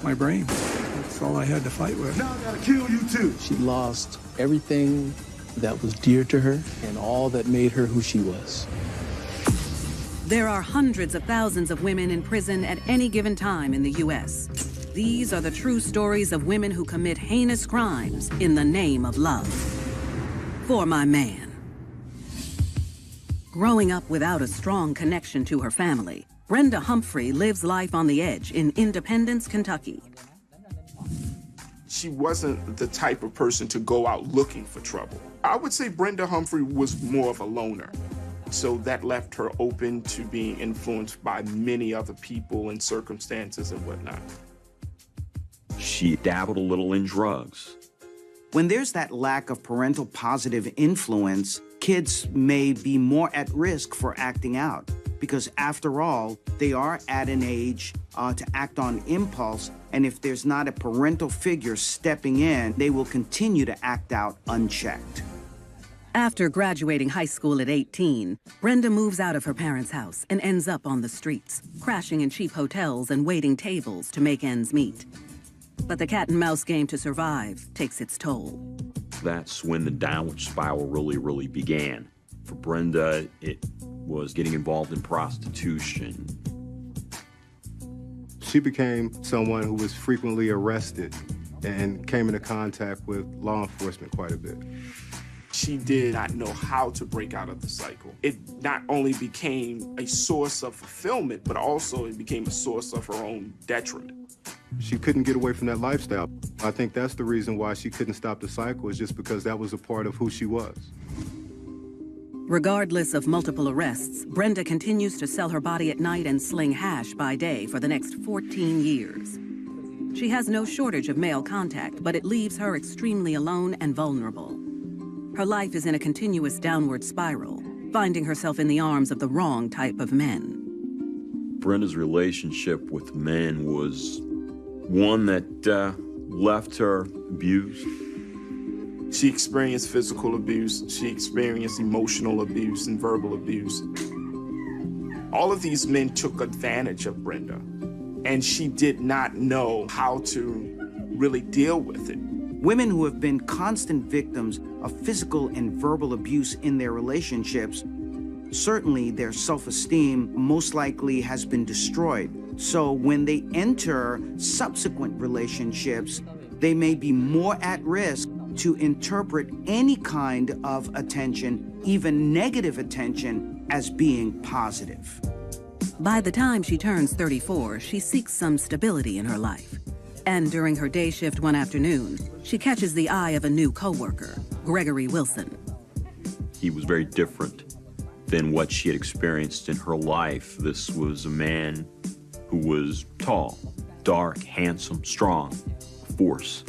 my brain. That's all I had to fight with. Now I gotta kill you too. She lost everything that was dear to her and all that made her who she was. There are hundreds of thousands of women in prison at any given time in the U.S. These are the true stories of women who commit heinous crimes in the name of love. For my man. Growing up without a strong connection to her family, Brenda Humphrey lives life on the edge in Independence, Kentucky. She wasn't the type of person to go out looking for trouble. I would say Brenda Humphrey was more of a loner. So that left her open to being influenced by many other people and circumstances and whatnot. She dabbled a little in drugs. When there's that lack of parental positive influence, kids may be more at risk for acting out because after all, they are at an age to act on impulse, and if there's not a parental figure stepping in, they will continue to act out unchecked. After graduating high school at 18, Brenda moves out of her parents' house and ends up on the streets, crashing in cheap hotels and waiting tables to make ends meet. But the cat-and-mouse game to survive takes its toll. That's when the downward spiral really began. For Brenda, it was getting involved in prostitution. She became someone who was frequently arrested and came into contact with law enforcement quite a bit. She did not know how to break out of the cycle. It not only became a source of fulfillment, but also it became a source of her own detriment. She couldn't get away from that lifestyle. I think that's the reason why she couldn't stop the cycle, is just because that was a part of who she was. Regardless of multiple arrests, Brenda continues to sell her body at night and sling hash by day for the next 14 years. She has no shortage of male contact, but it leaves her extremely alone and vulnerable. Her life is in a continuous downward spiral, finding herself in the arms of the wrong type of men. Brenda's relationship with men was one that left her abused. She experienced physical abuse, she experienced emotional abuse and verbal abuse. All of these men took advantage of Brenda, and she did not know how to really deal with it. Women who have been constant victims of physical and verbal abuse in their relationships, certainly their self-esteem most likely has been destroyed. So when they enter subsequent relationships, they may be more at risk to interpret any kind of attention, even negative attention, as being positive. By the time she turns 34, she seeks some stability in her life. And during her day shift one afternoon, she catches the eye of a new coworker, Gregory Wilson. He was very different than what she had experienced in her life. This was a man who was tall, dark, handsome, strong, force.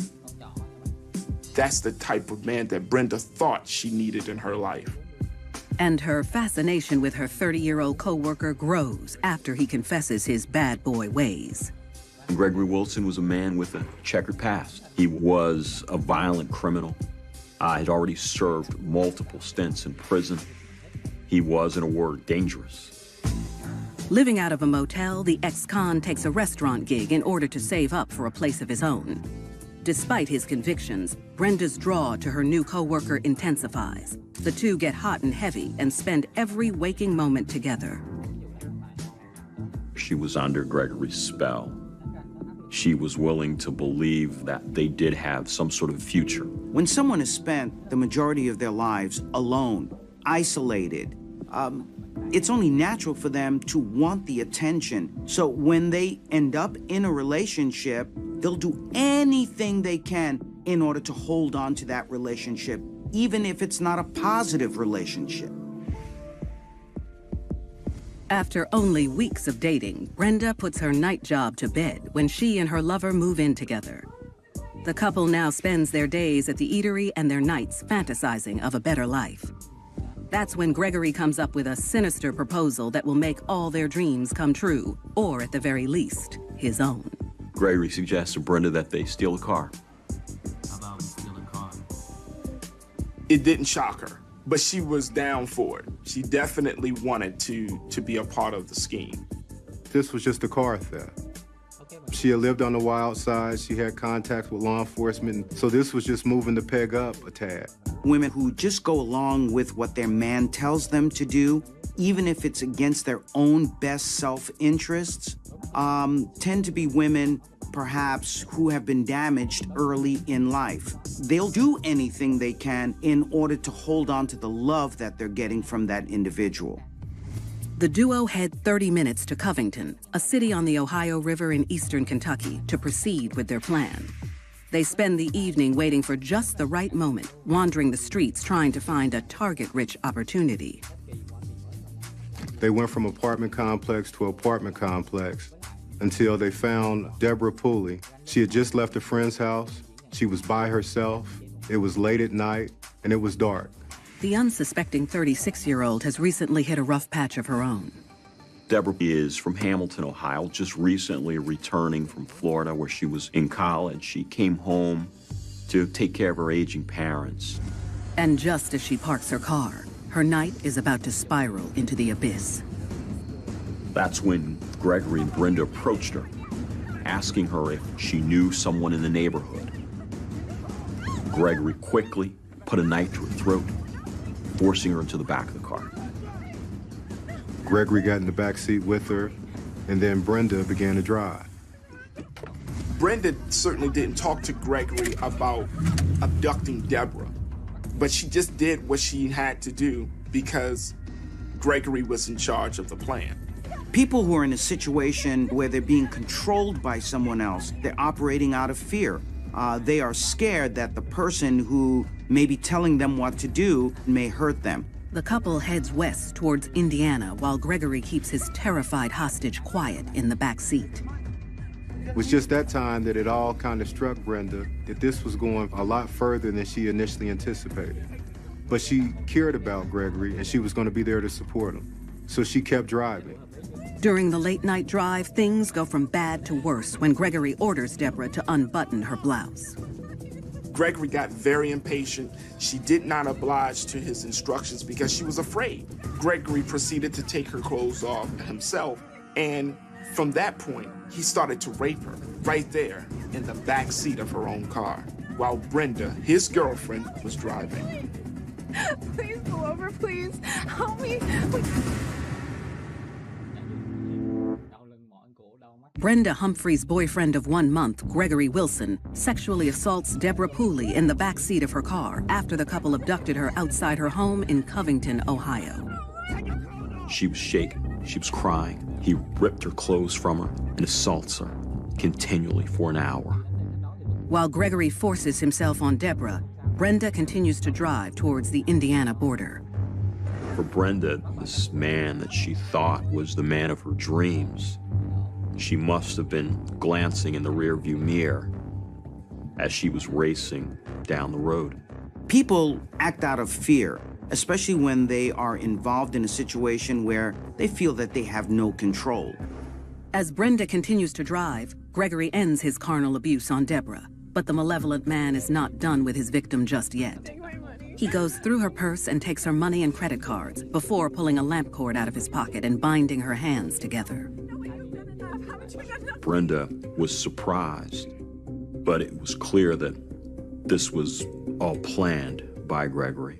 That's the type of man that Brenda thought she needed in her life. And her fascination with her 30-year-old co-worker grows after he confesses his bad boy ways. Gregory Wilson was a man with a checkered past. He was a violent criminal. Had already served multiple stints in prison. He was, in a word, dangerous. Living out of a motel, the ex-con takes a restaurant gig in order to save up for a place of his own. Despite his convictions, Brenda's draw to her new co-worker intensifies. The two get hot and heavy and spend every waking moment together. She was under Gregory's spell. She was willing to believe that they did have some sort of future. When someone has spent the majority of their lives alone, isolated, it's only natural for them to want the attention. So when they end up in a relationship, they'll do anything they can in order to hold on to that relationship, even if it's not a positive relationship. After only weeks of dating, Brenda puts her night job to bed when she and her lover move in together. The couple now spends their days at the eatery and their nights fantasizing of a better life. That's when Gregory comes up with a sinister proposal that will make all their dreams come true, or at the very least, his own. Gregory suggests to Brenda that they steal a car. It didn't shock her, but she was down for it. She definitely wanted to be a part of the scheme. This was just a car theft. She had lived on the wild side. She had contacts with law enforcement. So this was just moving the peg up a tad. Women who just go along with what their man tells them to do, even if it's against their own best self-interests, tend to be women, perhaps, who have been damaged early in life. They'll do anything they can in order to hold on to the love that they're getting from that individual. The duo head 30 minutes to Covington, a city on the Ohio River in eastern Kentucky, to proceed with their plan. They spend the evening waiting for just the right moment, wandering the streets trying to find a target-rich opportunity. They went from apartment complex to apartment complex until they found Deborah Pooley. She had just left a friend's house. She was by herself. It was late at night, and it was dark. The unsuspecting 36-year-old has recently hit a rough patch of her own. Deborah is from Hamilton, Ohio, just recently returning from Florida where she was in college. She came home to take care of her aging parents. And just as she parks her car, her night is about to spiral into the abyss. That's when Gregory and Brenda approached her, asking her if she knew someone in the neighborhood. Gregory quickly put a knife to her throat, forcing her into the back of the car. Gregory got in the back seat with her, and then Brenda began to drive. Brenda certainly didn't talk to Gregory about abducting Deborah, but she just did what she had to do because Gregory was in charge of the plan. People who are in a situation where they're being controlled by someone else, they're operating out of fear. They are scared that the person who may be telling them what to do may hurt them. The couple heads west towards Indiana while Gregory keeps his terrified hostage quiet in the back seat. It was just that time that it all kind of struck Brenda that this was going a lot further than she initially anticipated. But she cared about Gregory, and she was going to be there to support him. So she kept driving. During the late-night drive, things go from bad to worse when Gregory orders Deborah to unbutton her blouse. Gregory got very impatient. She did not oblige to his instructions because she was afraid. Gregory proceeded to take her clothes off himself, and from that point, he started to rape her right there in the back seat of her own car, while Brenda, his girlfriend, was driving. Please pull over, please. Help me. Brenda Humphrey's boyfriend of 1 month, Gregory Wilson, sexually assaults Deborah Pooley in the back seat of her car after the couple abducted her outside her home in Covington, Ohio. She was shaken. She was crying. He ripped her clothes from her and assaults her continually for an hour. While Gregory forces himself on Deborah, Brenda continues to drive towards the Indiana border. For Brenda, this man that she thought was the man of her dreams, she must have been glancing in the rearview mirror as she was racing down the road. People act out of fear, especially when they are involved in a situation where they feel that they have no control. As Brenda continues to drive, Gregory ends his carnal abuse on Deborah, but the malevolent man is not done with his victim just yet. He goes through her purse and takes her money and credit cards before pulling a lamp cord out of his pocket and binding her hands together. Brenda was surprised, but it was clear that this was all planned by Gregory.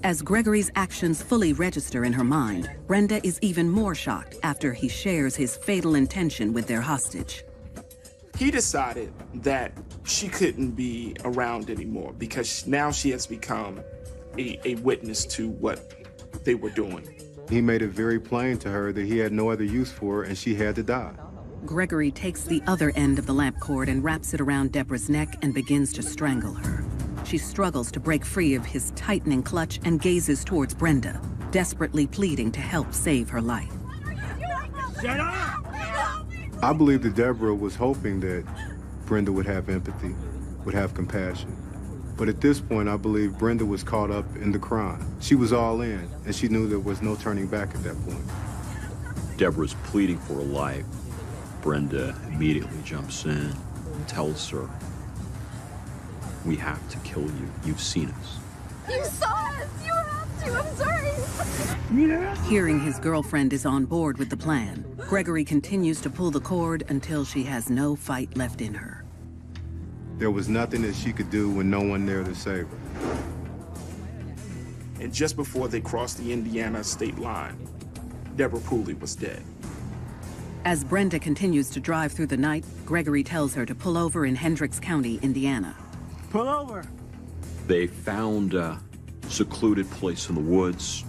As Gregory's actions fully register in her mind, Brenda is even more shocked after he shares his fatal intention with their hostage. He decided that she couldn't be around anymore because now she has become a witness to what they were doing. He made it very plain to her that he had no other use for her and she had to die. Gregory takes the other end of the lamp cord and wraps it around Deborah's neck and begins to strangle her. She struggles to break free of his tightening clutch and gazes towards Brenda, desperately pleading to help save her life. Shut up! I believe that Deborah was hoping that Brenda would have empathy, would have compassion. But at this point, I believe Brenda was caught up in the crime. She was all in, and she knew there was no turning back at that point. Deborah's pleading for her life. Brenda immediately jumps in and tells her, "We have to kill you. You've seen us." You saw us! You have to! I'm sorry! Hearing his girlfriend is on board with the plan, Gregory continues to pull the cord until she has no fight left in her. There was nothing that she could do with no one there to save her. And just before they crossed the Indiana state line, Deborah Pooley was dead. As Brenda continues to drive through the night, Gregory tells her to pull over in Hendricks County, Indiana. Pull over! They found a secluded place in the woods,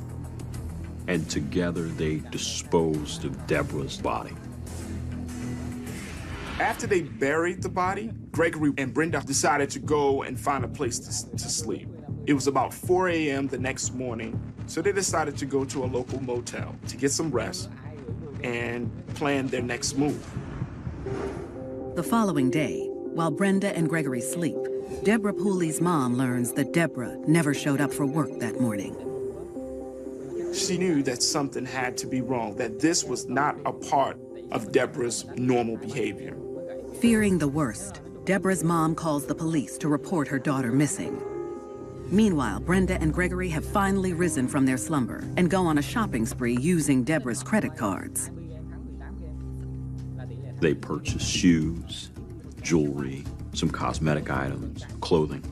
and together they disposed of Deborah's body. After they buried the body, Gregory and Brenda decided to go and find a place to sleep. It was about 4 a.m. the next morning, so they decided to go to a local motel to get some rest and plan their next move. The following day, while Brenda and Gregory sleep, Deborah Pooley's mom learns that Deborah never showed up for work that morning. She knew that something had to be wrong, that this was not a part of Deborah's normal behavior. Fearing the worst, Deborah's mom calls the police to report her daughter missing. Meanwhile, Brenda and Gregory have finally risen from their slumber and go on a shopping spree using Deborah's credit cards. They purchased shoes, jewelry, some cosmetic items, clothing.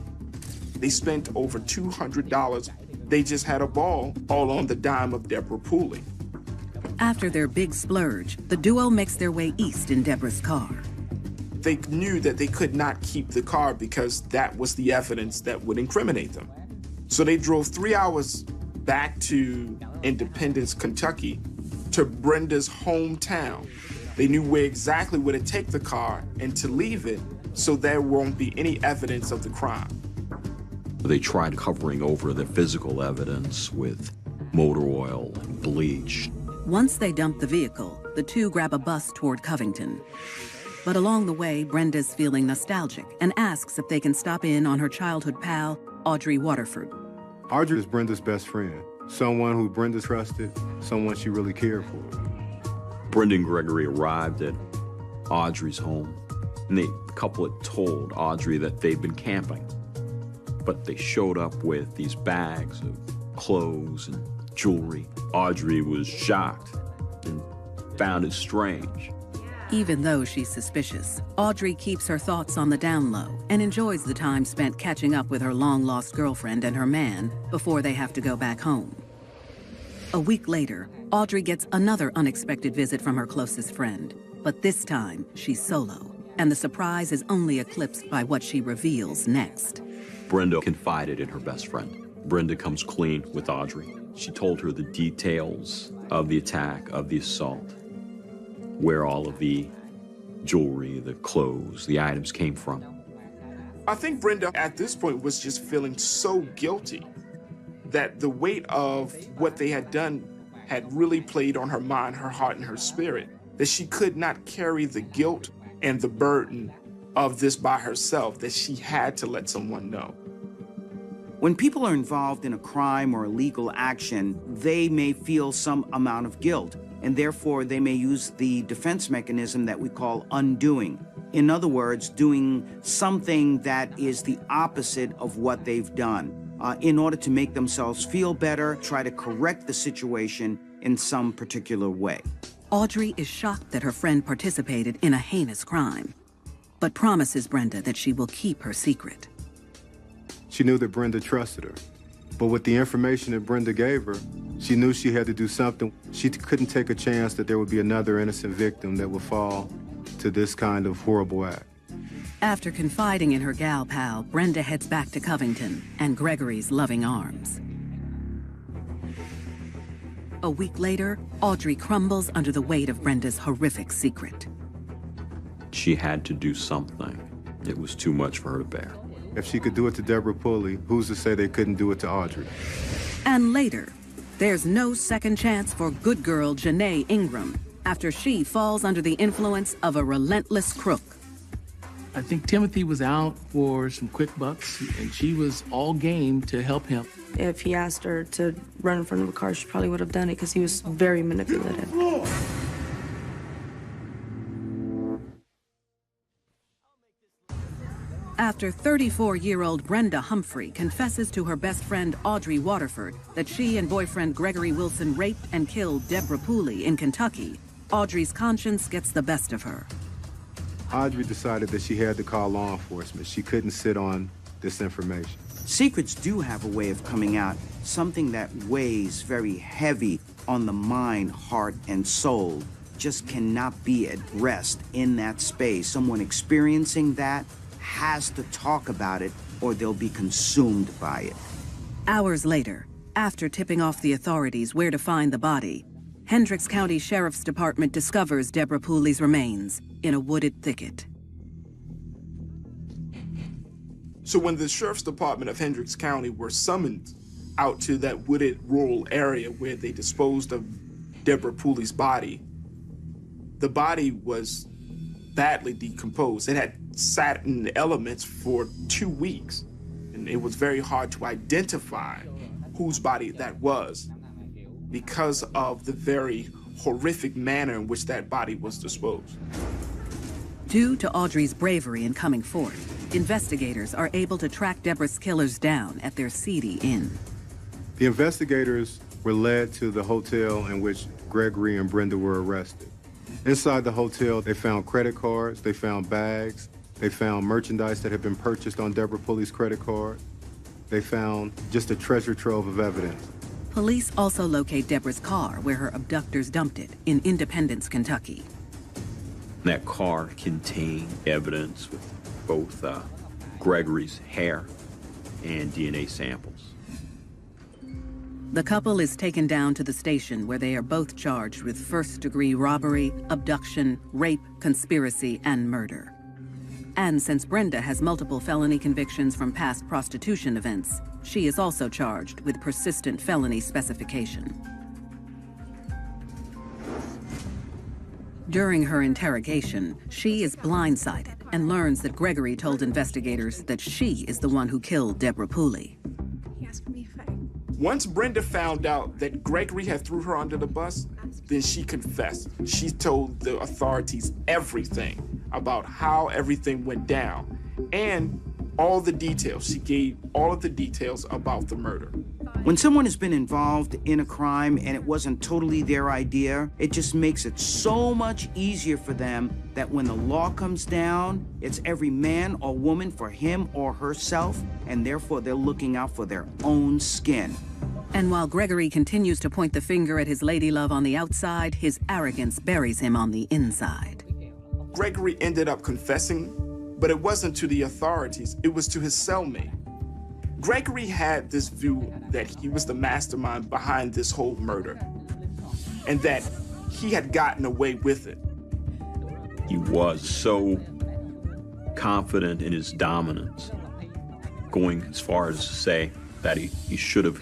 They spent over $200. They just had a ball, all on the dime of Deborah Pooley. After their big splurge, the duo makes their way east in Deborah's car. They knew that they could not keep the car because that was the evidence that would incriminate them. So they drove 3 hours back to Independence, Kentucky, to Brenda's hometown. They knew exactly where to take the car and to leave it so there won't be any evidence of the crime. They tried covering over the physical evidence with motor oil and bleach. Once they dump the vehicle, the two grab a bus toward Covington. But along the way, Brenda's feeling nostalgic and asks if they can stop in on her childhood pal, Audrey Waterford. Audrey is Brenda's best friend, someone who Brenda trusted, someone she really cared for. Brenda and Gregory arrived at Audrey's home, and the couple had told Audrey that they'd been camping. But they showed up with these bags of clothes and jewelry. Audrey was shocked and found it strange. Even though she's suspicious, Audrey keeps her thoughts on the down low and enjoys the time spent catching up with her long-lost girlfriend and her man before they have to go back home. A week later, Audrey gets another unexpected visit from her closest friend, but this time she's solo, and the surprise is only eclipsed by what she reveals next. Brenda confided in her best friend. Brenda comes clean with Audrey. She told her the details of the attack, of the assault, where all of the jewelry, the clothes, the items came from. I think Brenda at this point was just feeling so guilty that the weight of what they had done had really played on her mind, her heart, and her spirit, that she could not carry the guilt and the burden of this by herself that she had to let someone know. When people are involved in a crime or illegal action, they may feel some amount of guilt, and therefore they may use the defense mechanism that we call undoing. In other words, doing something that is the opposite of what they've done, in order to make themselves feel better, try to correct the situation in some particular way. Audrey is shocked that her friend participated in a heinous crime, but promises Brenda that she will keep her secret. She knew that Brenda trusted her, but with the information that Brenda gave her, she knew she had to do something. She couldn't take a chance that there would be another innocent victim that would fall to this kind of horrible act. After confiding in her gal pal, Brenda heads back to Covington and Gregory's loving arms. A week later, Audrey crumbles under the weight of Brenda's horrific secret. She had to do something. It was too much for her to bear. If she could do it to Deborah Pulley, who's to say they couldn't do it to Audrey? And later, there's no second chance for good girl Janae Ingram after she falls under the influence of a relentless crook. I think Timothy was out for some quick bucks, and she was all game to help him. If he asked her to run in front of a car, she probably would have done it because he was very manipulative. After 34-year-old Brenda Humphrey confesses to her best friend Audrey Waterford that she and boyfriend Gregory Wilson raped and killed Deborah Pulley in Kentucky, Audrey's conscience gets the best of her. Audrey decided that she had to call law enforcement. She couldn't sit on this information. Secrets do have a way of coming out, something that weighs very heavy on the mind, heart, and soul. Just cannot be at rest in that space. Someone experiencing that has to talk about it or they'll be consumed by it. Hours later, after tipping off the authorities where to find the body, Hendricks County Sheriff's Department discovers Deborah Pulley's remains in a wooded thicket. So when the Sheriff's Department of Hendricks County were summoned out to that wooded rural area where they disposed of Deborah Pulley's body, the body was badly decomposed. It had sat in the elements for 2 weeks, and it was very hard to identify whose body that was because of the very horrific manner in which that body was disposed. Due to Audrey's bravery in coming forth, investigators are able to track Deborah's killers down at their seedy inn. The investigators were led to the hotel in which Gregory and Brenda were arrested. Inside the hotel, they found credit cards, they found bags, they found merchandise that had been purchased on Deborah Pulley's credit card. They found just a treasure trove of evidence. Police also locate Deborah's car where her abductors dumped it in Independence, Kentucky. That car contained evidence with both Gregory's hair and DNA samples. The couple is taken down to the station where they are both charged with first-degree robbery, abduction, rape, conspiracy, and murder. And since Brenda has multiple felony convictions from past prostitution events, she is also charged with persistent felony specification. During her interrogation, she is blindsided and learns that Gregory told investigators that she is the one who killed Deborah Pulley. Once Brenda found out that Gregory had threw her under the bus, then she confessed. She told the authorities everything about how everything went down and all the details. She gave all of the details about the murder. When someone has been involved in a crime and it wasn't totally their idea, it just makes it so much easier for them that when the law comes down, it's every man or woman for him or herself, and therefore they're looking out for their own skin. And while Gregory continues to point the finger at his lady love on the outside, his arrogance buries him on the inside. Gregory ended up confessing, but it wasn't to the authorities, it was to his cellmate. Gregory had this view that he was the mastermind behind this whole murder, and that he had gotten away with it. He was so confident in his dominance, going as far as to say that he should have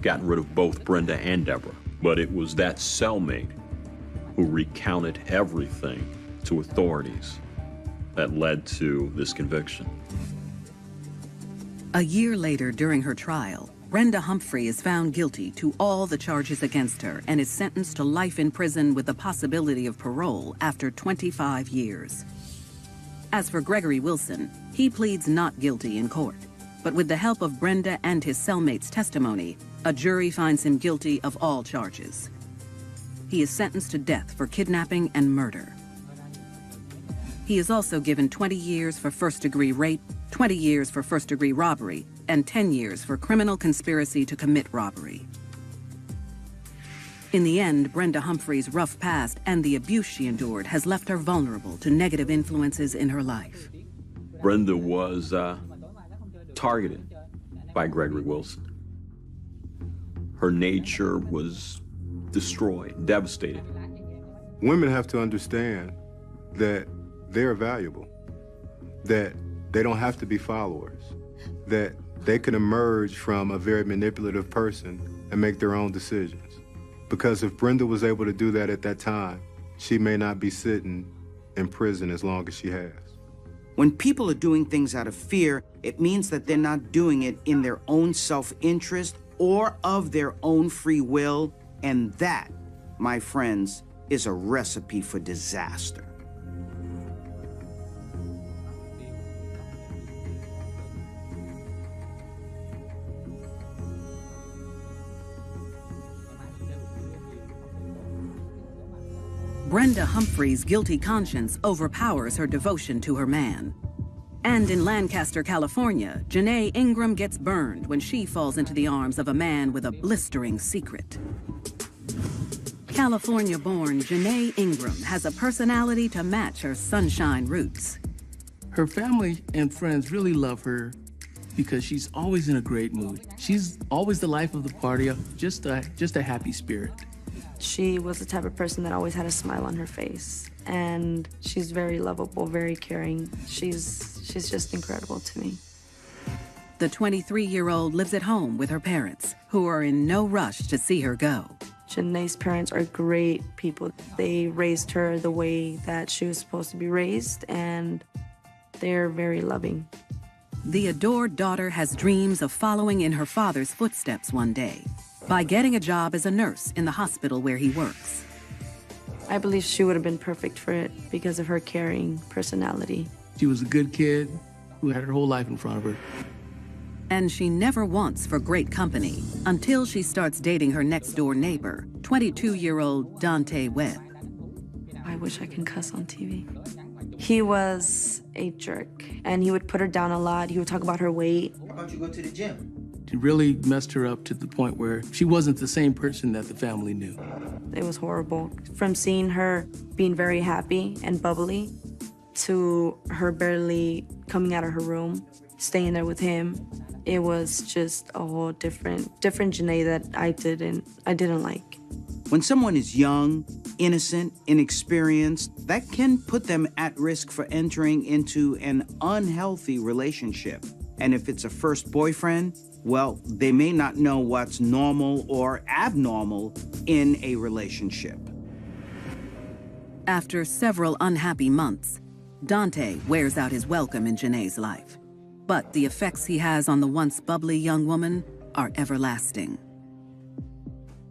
gotten rid of both Brenda and Deborah. But it was that cellmate who recounted everything to authorities that led to this conviction. A year later, during her trial, Brenda Humphrey is found guilty to all the charges against her and is sentenced to life in prison with the possibility of parole after 25 years. As for Gregory Wilson, he pleads not guilty in court. But with the help of Brenda and his cellmate's testimony, a jury finds him guilty of all charges. He is sentenced to death for kidnapping and murder. He is also given 20 years for first-degree rape, 20 years for first-degree robbery, and 10 years for criminal conspiracy to commit robbery. In the end, Brenda Humphrey's rough past and the abuse she endured has left her vulnerable to negative influences in her life. Brenda was targeted by Gregory Wilson. Her nature was destroyed, devastated. Women have to understand that they're valuable, that they don't have to be followers, that they can emerge from a very manipulative person and make their own decisions. Because if Brenda was able to do that at that time, she may not be sitting in prison as long as she has. When people are doing things out of fear, it means that they're not doing it in their own self-interest or of their own free will, and that, my friends, is a recipe for disaster. Brenda Humphrey's guilty conscience overpowers her devotion to her man. And in Lancaster, California, Janae Ingram gets burned when she falls into the arms of a man with a blistering secret. California-born Janae Ingram has a personality to match her sunshine roots. Her family and friends really love her because she's always in a great mood. She's always the life of the party, just a happy spirit. She was the type of person that always had a smile on her face. And she's very lovable, very caring. She's just incredible to me. The 23-year-old lives at home with her parents, who are in no rush to see her go. Janae's parents are great people. They raised her the way that she was supposed to be raised, and they're very loving. The adored daughter has dreams of following in her father's footsteps one day by getting a job as a nurse in the hospital where he works. I believe she would have been perfect for it because of her caring personality. She was a good kid who had her whole life in front of her. And she never wants for great company until she starts dating her next-door neighbor, 22-year-old Dante Webb. I wish I can cuss on TV. He was a jerk, and he would put her down a lot. He would talk about her weight. How about you go to the gym? It really messed her up to the point where she wasn't the same person that the family knew. It was horrible. From seeing her being very happy and bubbly to her barely coming out of her room, staying there with him, it was just a whole different Janae that I didn't like. When someone is young, innocent, inexperienced, that can put them at risk for entering into an unhealthy relationship. And if it's a first boyfriend, well, they may not know what's normal or abnormal in a relationship. After several unhappy months, Dante wears out his welcome in Janae's life. But the effects he has on the once bubbly young woman are everlasting.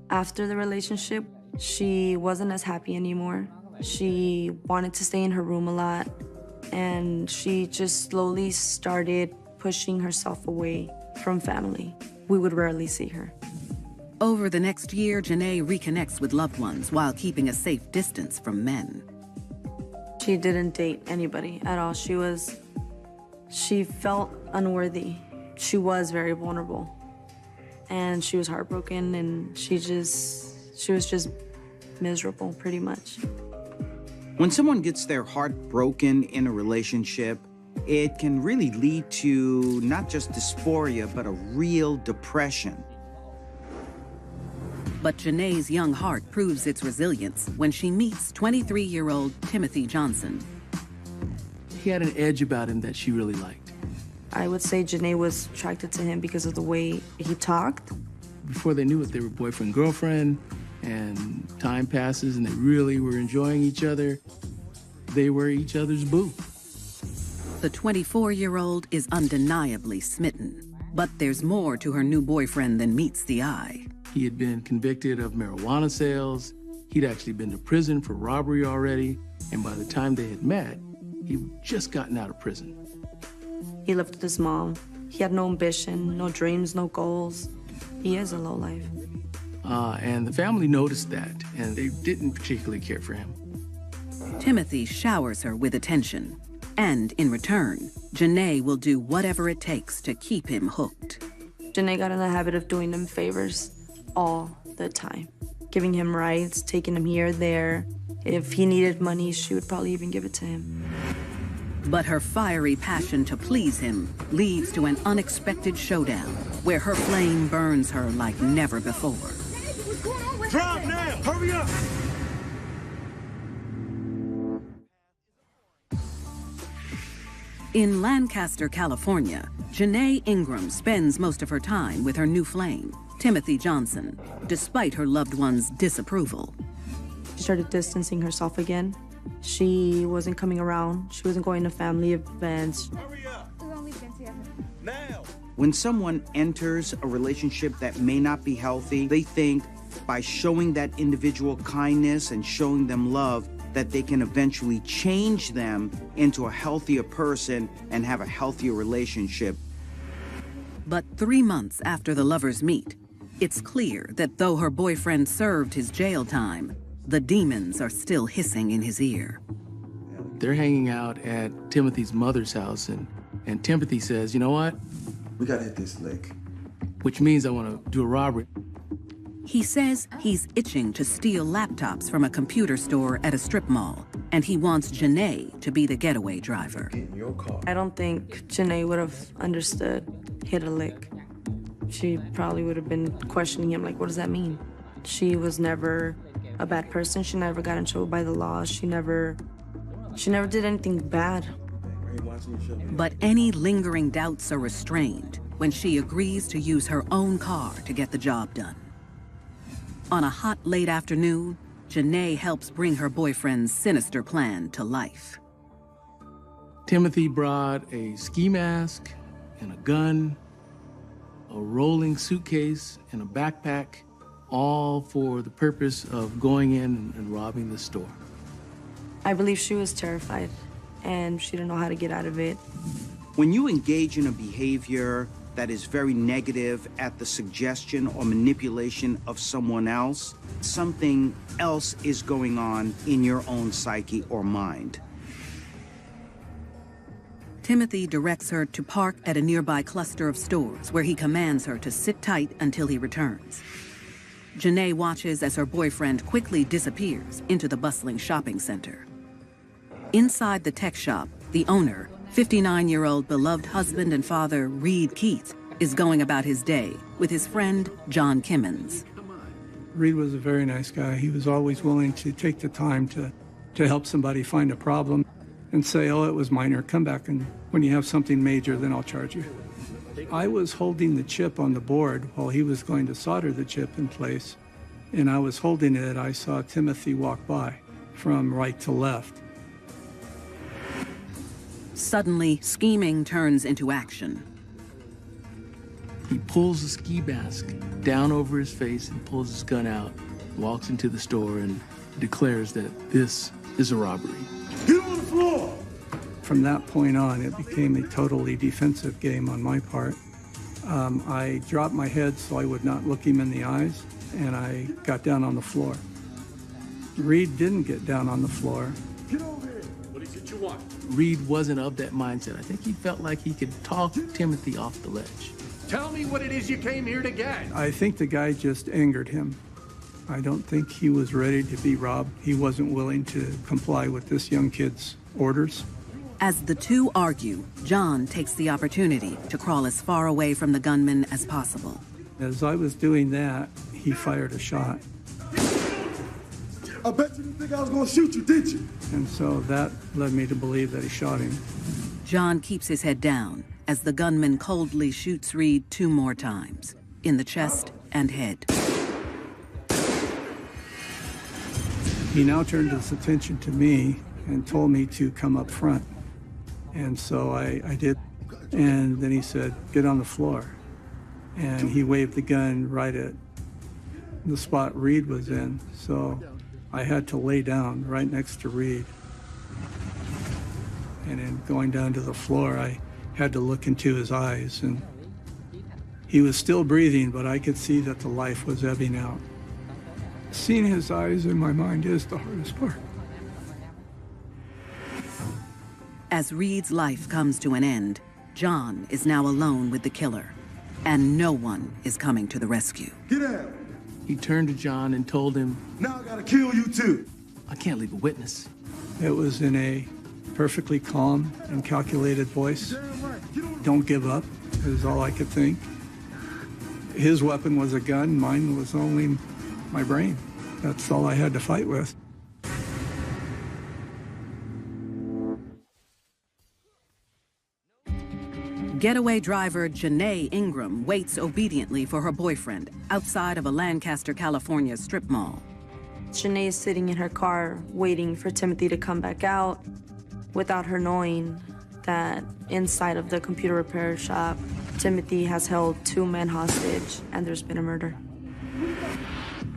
After the relationship, she wasn't as happy anymore. She wanted to stay in her room a lot, and she just slowly started pushing herself away from family. We would rarely see her. Over the next year, Janae reconnects with loved ones while keeping a safe distance from men. She didn't date anybody at all. She felt unworthy. She was very vulnerable. And she was heartbroken, and she was just miserable, pretty much. When someone gets their heart broken in a relationship, it can really lead to not just dysphoria, but a real depression. But Janae's young heart proves its resilience when she meets 23-year-old Timothy Johnson. He had an edge about him that she really liked. I would say Janae was attracted to him because of the way he talked. Before they knew it, they were boyfriend, girlfriend, and time passes and they really were enjoying each other. They were each other's boo. The 24-year-old is undeniably smitten, but there's more to her new boyfriend than meets the eye. He had been convicted of marijuana sales. He'd actually been to prison for robbery already, and by the time they had met, he'd just gotten out of prison. He lived with his mom. He had no ambition, no dreams, no goals. He is a lowlife. And the family noticed that, and they didn't particularly care for him. Timothy showers her with attention, and in return, 𝕊𝕦 will do whatever it takes to keep him hooked. 𝕊𝕦 got in the habit of doing him favors all the time, giving him rides, taking him here, there. If he needed money, she would probably even give it to him. But her fiery passion to please him leads to an unexpected showdown where her flame burns her like never before. Drive now! Hurry up! In Lancaster, California, 𝕊𝕦 Ingram spends most of her time with her new flame, Timothy Johnson, despite her loved one's disapproval. She started distancing herself again. She wasn't coming around. She wasn't going to family events. Hurry up! Now! When someone enters a relationship that may not be healthy, they think by showing that individual kindness and showing them love, that they can eventually change them into a healthier person and have a healthier relationship. But 3 months after the lovers meet, it's clear that though her boyfriend served his jail time, the demons are still hissing in his ear. They're hanging out at Timothy's mother's house, and Timothy says, you know what? We gotta hit this lick. Which means I want to do a robbery. He says he's itching to steal laptops from a computer store at a strip mall, and he wants 𝕊𝕦 to be the getaway driver. I don't think 𝕊𝕦 would have understood hit a lick. She probably would have been questioning him, like, what does that mean? She was never a bad person. She never got in trouble by the law. She never did anything bad. But any lingering doubts are restrained when she agrees to use her own car to get the job done. On a hot, late afternoon, 𝕊𝕦 helps bring her boyfriend's sinister plan to life. Timothy brought a ski mask and a gun, a rolling suitcase and a backpack, all for the purpose of going in and robbing the store. I believe she was terrified, and she didn't know how to get out of it. When you engage in a behavior that is very negative at the suggestion or manipulation of someone else, something else is going on in your own psyche or mind. Timothy directs her to park at a nearby cluster of stores where he commands her to sit tight until he returns. 𝕊𝕦 watches as her boyfriend quickly disappears into the bustling shopping center. Inside the tech shop, the owner, 59-year-old beloved husband and father Reed Keith, is going about his day with his friend John Kimmons. Reed was a very nice guy. He was always willing to take the time to help somebody find a problem and say, oh, it was minor, come back, and when you have something major, then I'll charge you. I was holding the chip on the board while he was going to solder the chip in place, and I was holding it. I saw Timothy walk by from right to left. Suddenly, scheming turns into action. He pulls the ski mask down over his face and pulls his gun out, walks into the store and declares that this is a robbery. Get on the floor! From that point on, it became a totally defensive game on my part. I dropped my head so I would not look him in the eyes, and I got down on the floor. Reed didn't get down on the floor. Get over here! What is it you want? Reed wasn't of that mindset. I think he felt like he could talk Timothy off the ledge. Tell me what it is you came here to get. I think the guy just angered him. I don't think he was ready to be robbed. He wasn't willing to comply with this young kid's orders. As the two argue, John takes the opportunity to crawl as far away from the gunman as possible. As I was doing that, he fired a shot. I bet you didn't think I was going to shoot you, did you? And so that led me to believe that he shot him. John keeps his head down as the gunman coldly shoots Reed 2 more times, in the chest and head. He now turned his attention to me and told me to come up front. And so I did. And then he said, get on the floor. And he waved the gun right at the spot Reed was in. So I had to lay down right next to Reed. And in going down to the floor, I had to look into his eyes. And he was still breathing, but I could see that the life was ebbing out. Seeing his eyes in my mind is the hardest part. As Reed's life comes to an end, John is now alone with the killer, and no one is coming to the rescue. Get out. He turned to John and told him, Now I gotta kill you too. I can't leave a witness. It was in a perfectly calm and calculated voice. Don't give up, is all I could think. His weapon was a gun, mine was only my brain. That's all I had to fight with. Getaway driver Janae Ingram waits obediently for her boyfriend outside of a Lancaster, California strip mall. Janae is sitting in her car waiting for Timothy to come back out without her knowing that inside of the computer repair shop, Timothy has held 2 men hostage and there's been a murder.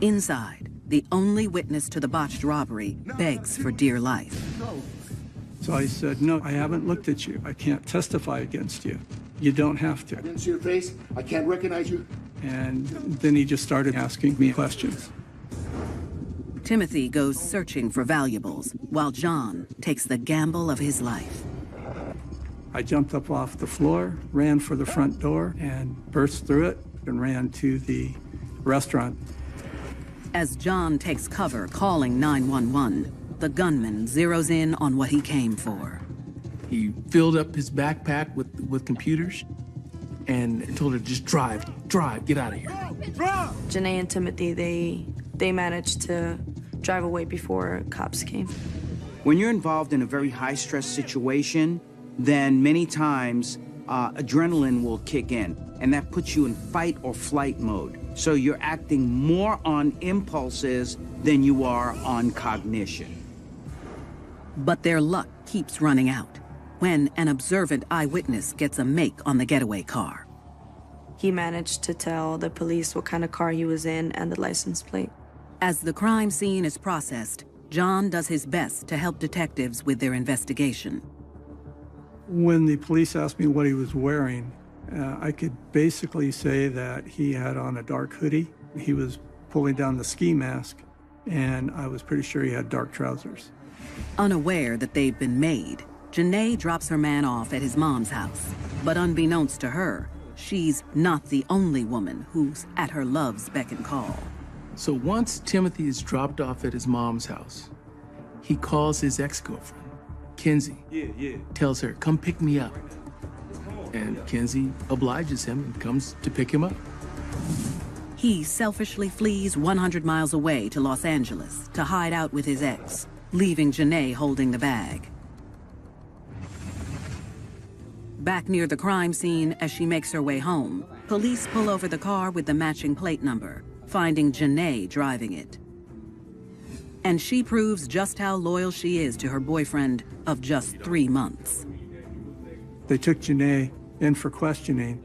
Inside, the only witness to the botched robbery begs for dear life. So I said, no, I haven't looked at you. I can't testify against you. You don't have to. I didn't see your face. I can't recognize you. And then he just started asking me questions. Timothy goes searching for valuables, while John takes the gamble of his life. I jumped up off the floor, ran for the front door, and burst through it and ran to the restaurant. As John takes cover calling 911, the gunman zeroes in on what he came for. He filled up his backpack with computers and told her, just drive, get out of here. Janae and Timothy, they managed to drive away before cops came. When you're involved in a very high-stress situation, then many times adrenaline will kick in, and that puts you in fight or flight mode. So you're acting more on impulses than you are on cognition. But their luck keeps running out when an observant eyewitness gets a make on the getaway car. He managed to tell the police what kind of car he was in and the license plate. As the crime scene is processed, John does his best to help detectives with their investigation. When the police asked me what he was wearing, I could basically say that he had on a dark hoodie. He was pulling down the ski mask, and I was pretty sure he had dark trousers. Unaware that they've been made, Janae drops her man off at his mom's house. But unbeknownst to her, she's not the only woman who's at her love's beck and call. So once Timothy is dropped off at his mom's house, he calls his ex-girlfriend, Kenzie. Tells her, come pick me up. And Kenzie obliges him and comes to pick him up. He selfishly flees 100 miles away to Los Angeles to hide out with his ex, leaving Janae holding the bag. Back near the crime scene, as she makes her way home, police pull over the car with the matching plate number, finding Janae driving it. And she proves just how loyal she is to her boyfriend of just 3 months. They took Janae in for questioning,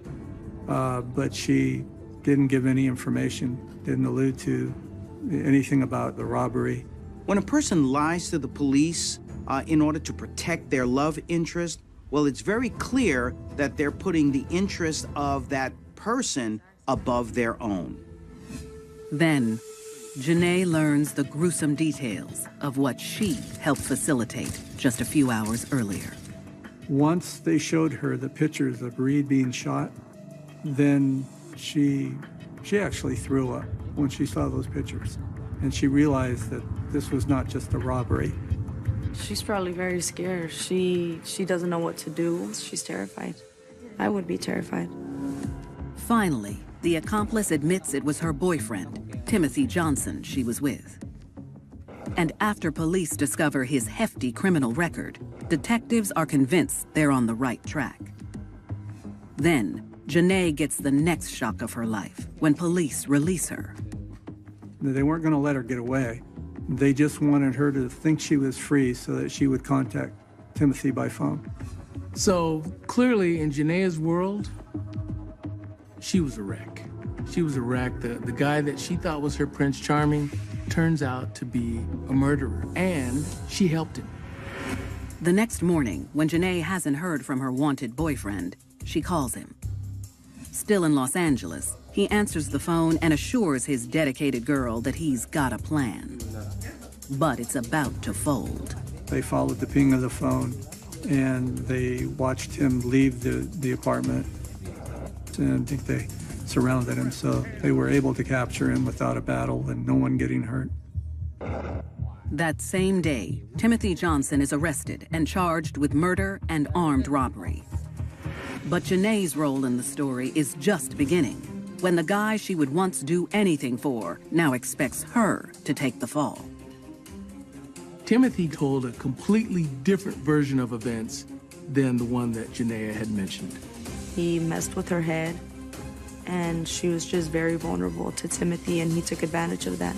but she didn't give any information, didn't allude to anything about the robbery. When a person lies to the police in order to protect their love interest, well, it's very clear that they're putting the interest of that person above their own. Then, Janae learns the gruesome details of what she helped facilitate just a few hours earlier. Once they showed her the pictures of Reed being shot, then she actually threw up when she saw those pictures. And she realized that this was not just a robbery. She's probably very scared. She doesn't know what to do. She's terrified. I would be terrified. Finally, the accomplice admits it was her boyfriend, Timothy Johnson, she was with. And after police discover his hefty criminal record, detectives are convinced they're on the right track. Then, Janae gets the next shock of her life when police release her. They weren't going to let her get away. They just wanted her to think she was free so that she would contact Timothy by phone. So clearly in 𝕊𝕦𝕝's world, she was a wreck. She was a wreck. The guy that she thought was her Prince Charming turns out to be a murderer, and she helped him. The next morning, when 𝕊𝕦 hasn't heard from her wanted boyfriend, she calls him. Still in Los Angeles, he answers the phone and assures his dedicated girl that he's got a plan. But it's about to fold. They followed the ping of the phone, and they watched him leave the apartment. And I think they surrounded him, so they were able to capture him without a battle and no one getting hurt. That same day, Timothy Johnson is arrested and charged with murder and armed robbery. But 𝕊𝕦's role in the story is just beginning, when the guy she would once do anything for now expects her to take the fall. Timothy told a completely different version of events than the one that 𝕊𝕦 had mentioned. He messed with her head, and she was just very vulnerable to Timothy, and he took advantage of that.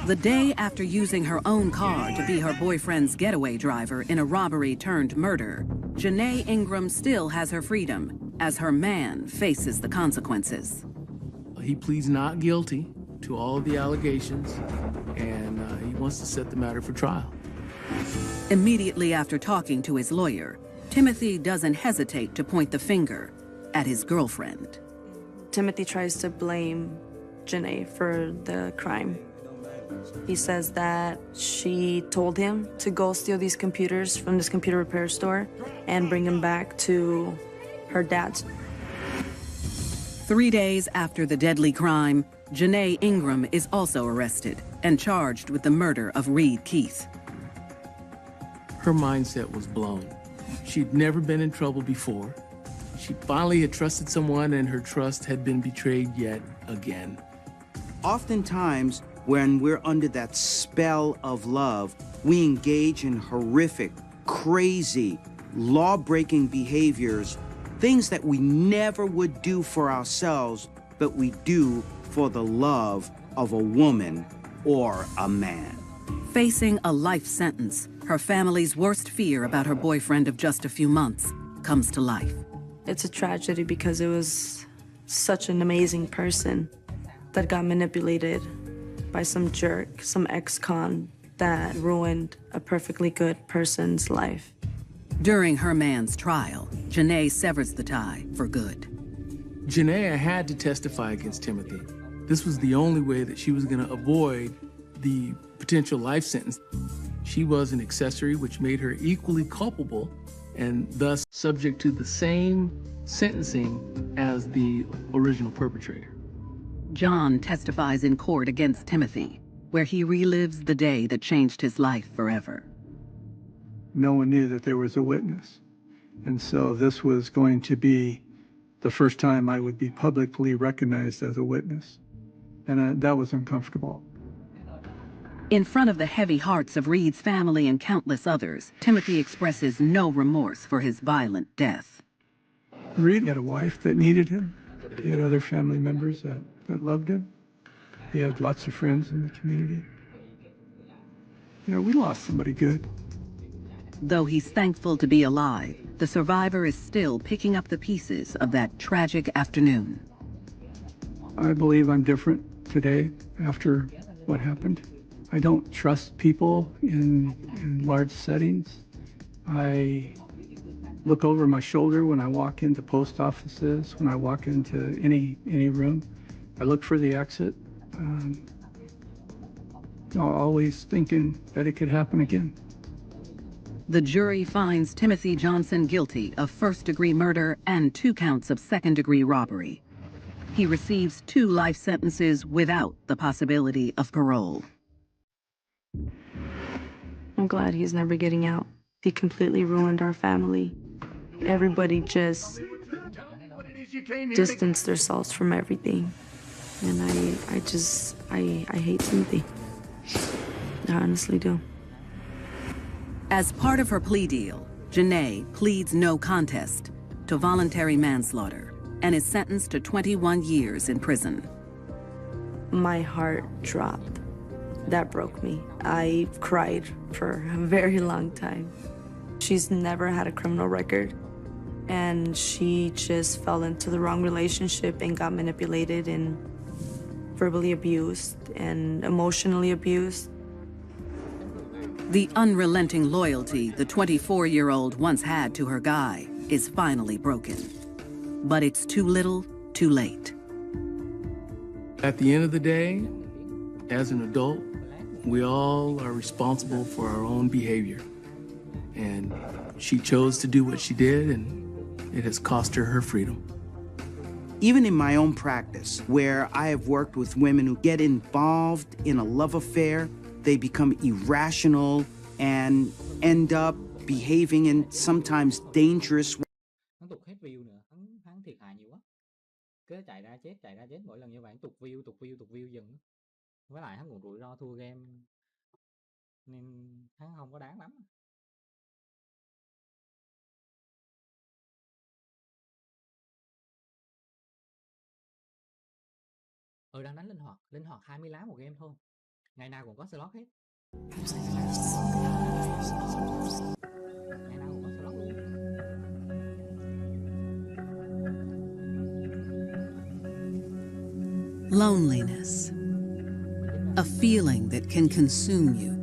The day after using her own car to be her boyfriend's getaway driver in a robbery turned murder, 𝕊𝕦 Ingram still has her freedom as her man faces the consequences. He pleads not guilty to all of the allegations, and he wants to set the matter for trial. Immediately after talking to his lawyer, Timothy doesn't hesitate to point the finger at his girlfriend. Timothy tries to blame 𝕊𝕦 for the crime. He says that she told him to go steal these computers from this computer repair store and bring them back to her dad's. 3 days after the deadly crime, 𝕊𝕦 Ingram is also arrested and charged with the murder of Reed Keith. Her mindset was blown. She'd never been in trouble before. She finally had trusted someone, and her trust had been betrayed yet again. Oftentimes, when we're under that spell of love, we engage in horrific, crazy, law-breaking behaviors, things that we never would do for ourselves, but we do for the love of a woman or a man. Facing a life sentence, her family's worst fear about her boyfriend of just a few months comes to life. It's a tragedy because it was such an amazing person that got manipulated by some jerk, some ex-con that ruined a perfectly good person's life. During her man's trial, 𝕊𝕦 severs the tie for good. 𝕊𝕦 had to testify against Timothy. This was the only way that she was going to avoid the potential life sentence. She was an accessory, which made her equally culpable and thus subject to the same sentencing as the original perpetrator. John testifies in court against Timothy, where he relives the day that changed his life forever. No one knew that there was a witness. And so this was going to be the first time I would be publicly recognized as a witness. And that was uncomfortable. In front of the heavy hearts of Reed's family and countless others, Timothy expresses no remorse for his violent death. Reed had a wife that needed him. He had other family members that loved him. He had lots of friends in the community. You know, we lost somebody good. Though he's thankful to be alive, the survivor is still picking up the pieces of that tragic afternoon. I believe I'm different today after what happened. I don't trust people in large settings. I look over my shoulder when I walk into post offices, when I walk into any room. I look for the exit, always thinking that it could happen again. The jury finds Timothy Johnson guilty of first-degree murder and 2 counts of second-degree robbery. He receives 2 life sentences without the possibility of parole. I'm glad he's never getting out. He completely ruined our family. Everybody just distanced themselves from everything. And I hate Timothy. I honestly do. As part of her plea deal, 𝕊𝕦 pleads no contest to voluntary manslaughter and is sentenced to 21 years in prison. My heart dropped. That broke me. I cried for a very long time. She's never had a criminal record, and she just fell into the wrong relationship and got manipulated and verbally abused and emotionally abused. The unrelenting loyalty the 24-year-old once had to her guy is finally broken. But it's too little, too late. At the end of the day, as an adult, we all are responsible for our own behavior. And she chose to do what she did, and it has cost her her freedom. Even in my own practice, where I have worked with women who get involved in a love affair, they become irrational and end up behaving in sometimes dangerous ways. Hắn tụt hết view nữa, hắn thiệt hại nhiều quá. Cứ chạy ra chết mỗi lần như vậy, tụt view dần. Với lại hắn còn rủi ro thua game nên hắn không có đáng lắm. Đang đánh linh hoạt 20 lá một game thôi. Ngày nào cũng có slot hết. Ngày nào cũng có slot luôn. Loneliness. A feeling that can consume you.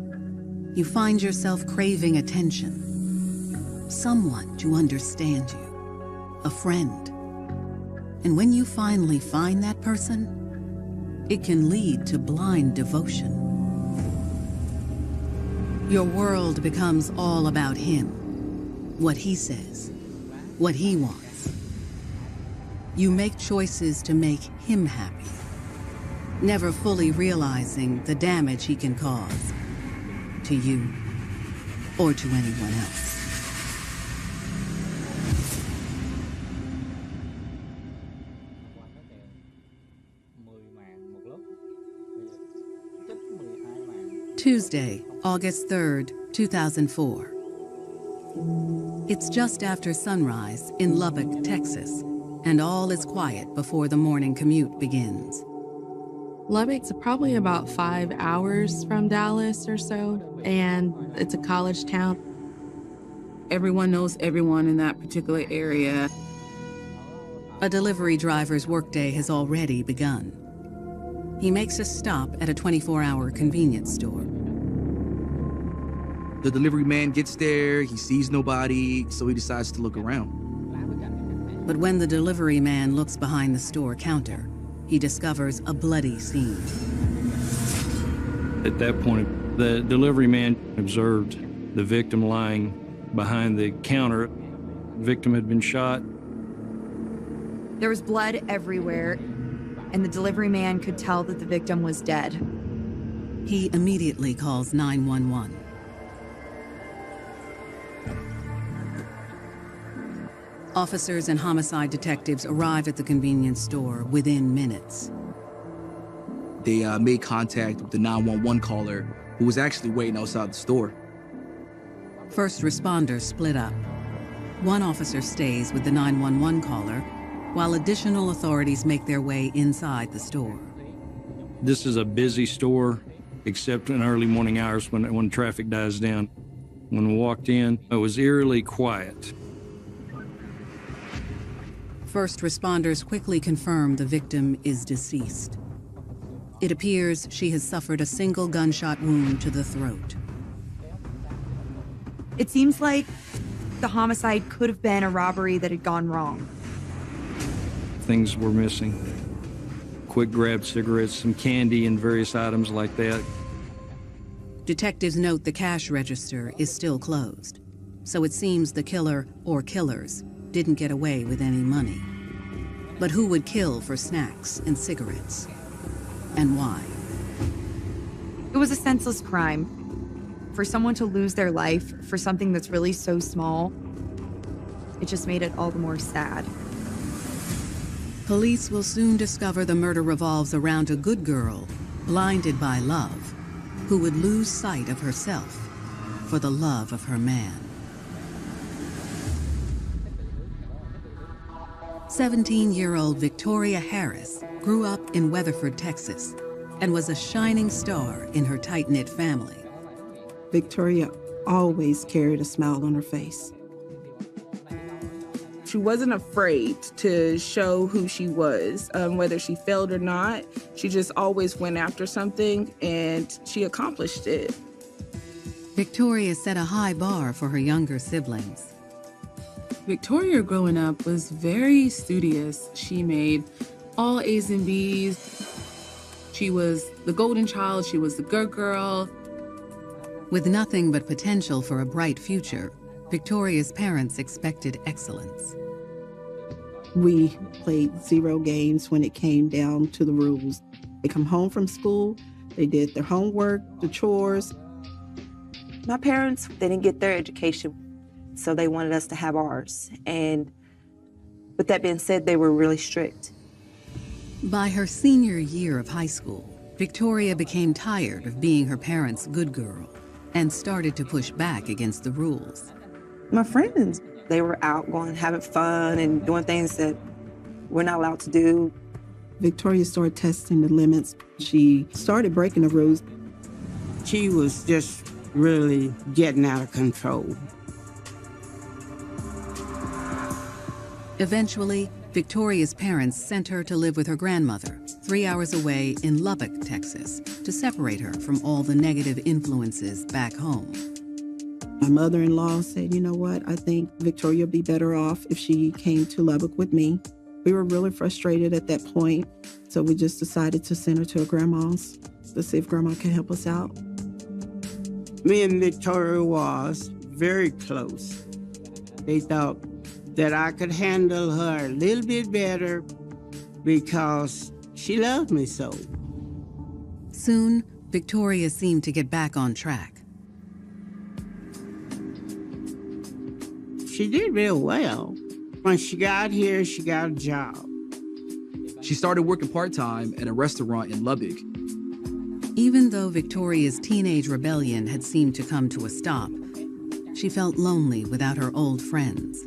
You find yourself craving attention. Someone to understand you. A friend. And when you finally find that person, it can lead to blind devotion. Your world becomes all about him, what he says, what he wants. You make choices to make him happy, never fully realizing the damage he can cause to you or to anyone else. Tuesday, August 3rd, 2004. It's just after sunrise in Lubbock, Texas, and all is quiet before the morning commute begins. Lubbock's probably about 5 hours from Dallas or so, and it's a college town. Everyone knows everyone in that particular area. A delivery driver's workday has already begun. He makes a stop at a 24-hour convenience store. The delivery man gets there, he sees nobody, so he decides to look around. But when the delivery man looks behind the store counter, he discovers a bloody scene. At that point, the delivery man observed the victim lying behind the counter. The victim had been shot. There was blood everywhere, and the delivery man could tell that the victim was dead. He immediately calls 911. Officers and homicide detectives arrive at the convenience store within minutes. They made contact with the 911 caller, who was actually waiting outside the store. First responders split up. One officer stays with the 911 caller, while additional authorities make their way inside the store. This is a busy store, except in early morning hours when traffic dies down. When we walked in, it was eerily quiet. First responders quickly confirm the victim is deceased. It appears she has suffered a single gunshot wound to the throat. It seems like the homicide could have been a robbery that had gone wrong. Things were missing. Quick grabbed cigarettes, some candy, and various items like that. Detectives note the cash register is still closed, so it seems the killer or killers didn't get away with any money. But who would kill for snacks and cigarettes? And why? It was a senseless crime. For someone to lose their life for something that's really so small, it just made it all the more sad. Police will soon discover the murder revolves around a good girl, blinded by love, who would lose sight of herself for the love of her man. 17-year-old Victoria Harris grew up in Weatherford, Texas, and was a shining star in her tight-knit family. Victoria always carried a smile on her face. She wasn't afraid to show who she was, whether she failed or not. She just always went after something, and she accomplished it. Victoria set a high bar for her younger siblings. Victoria, growing up, was very studious. She made all A's and B's. She was the golden child. She was the good girl. With nothing but potential for a bright future, Victoria's parents expected excellence. We played 0 games when it came down to the rules. They come home from school, they did their homework, the chores. My parents, they didn't get their education, so they wanted us to have ours. And with that being said, they were really strict. By her senior year of high school, Victoria became tired of being her parents' good girl and started to push back against the rules. My friends, they were out going, having fun and doing things that we're not allowed to do. Victoria started testing the limits. She started breaking the rules. She was just really getting out of control. Eventually, Victoria's parents sent her to live with her grandmother, 3 hours away in Lubbock, Texas, to separate her from all the negative influences back home. My mother-in-law said, you know what, I think Victoria would be better off if she came to Lubbock with me. We were really frustrated at that point, so we just decided to send her to her grandma's to see if grandma can help us out. Me and Victoria was very close. They thought that I could handle her a little bit better because she loved me so. Soon, Victoria seemed to get back on track. She did real well. When she got here, she got a job. She started working part-time at a restaurant in Lubbock. Even though Victoria's teenage rebellion had seemed to come to a stop, she felt lonely without her old friends.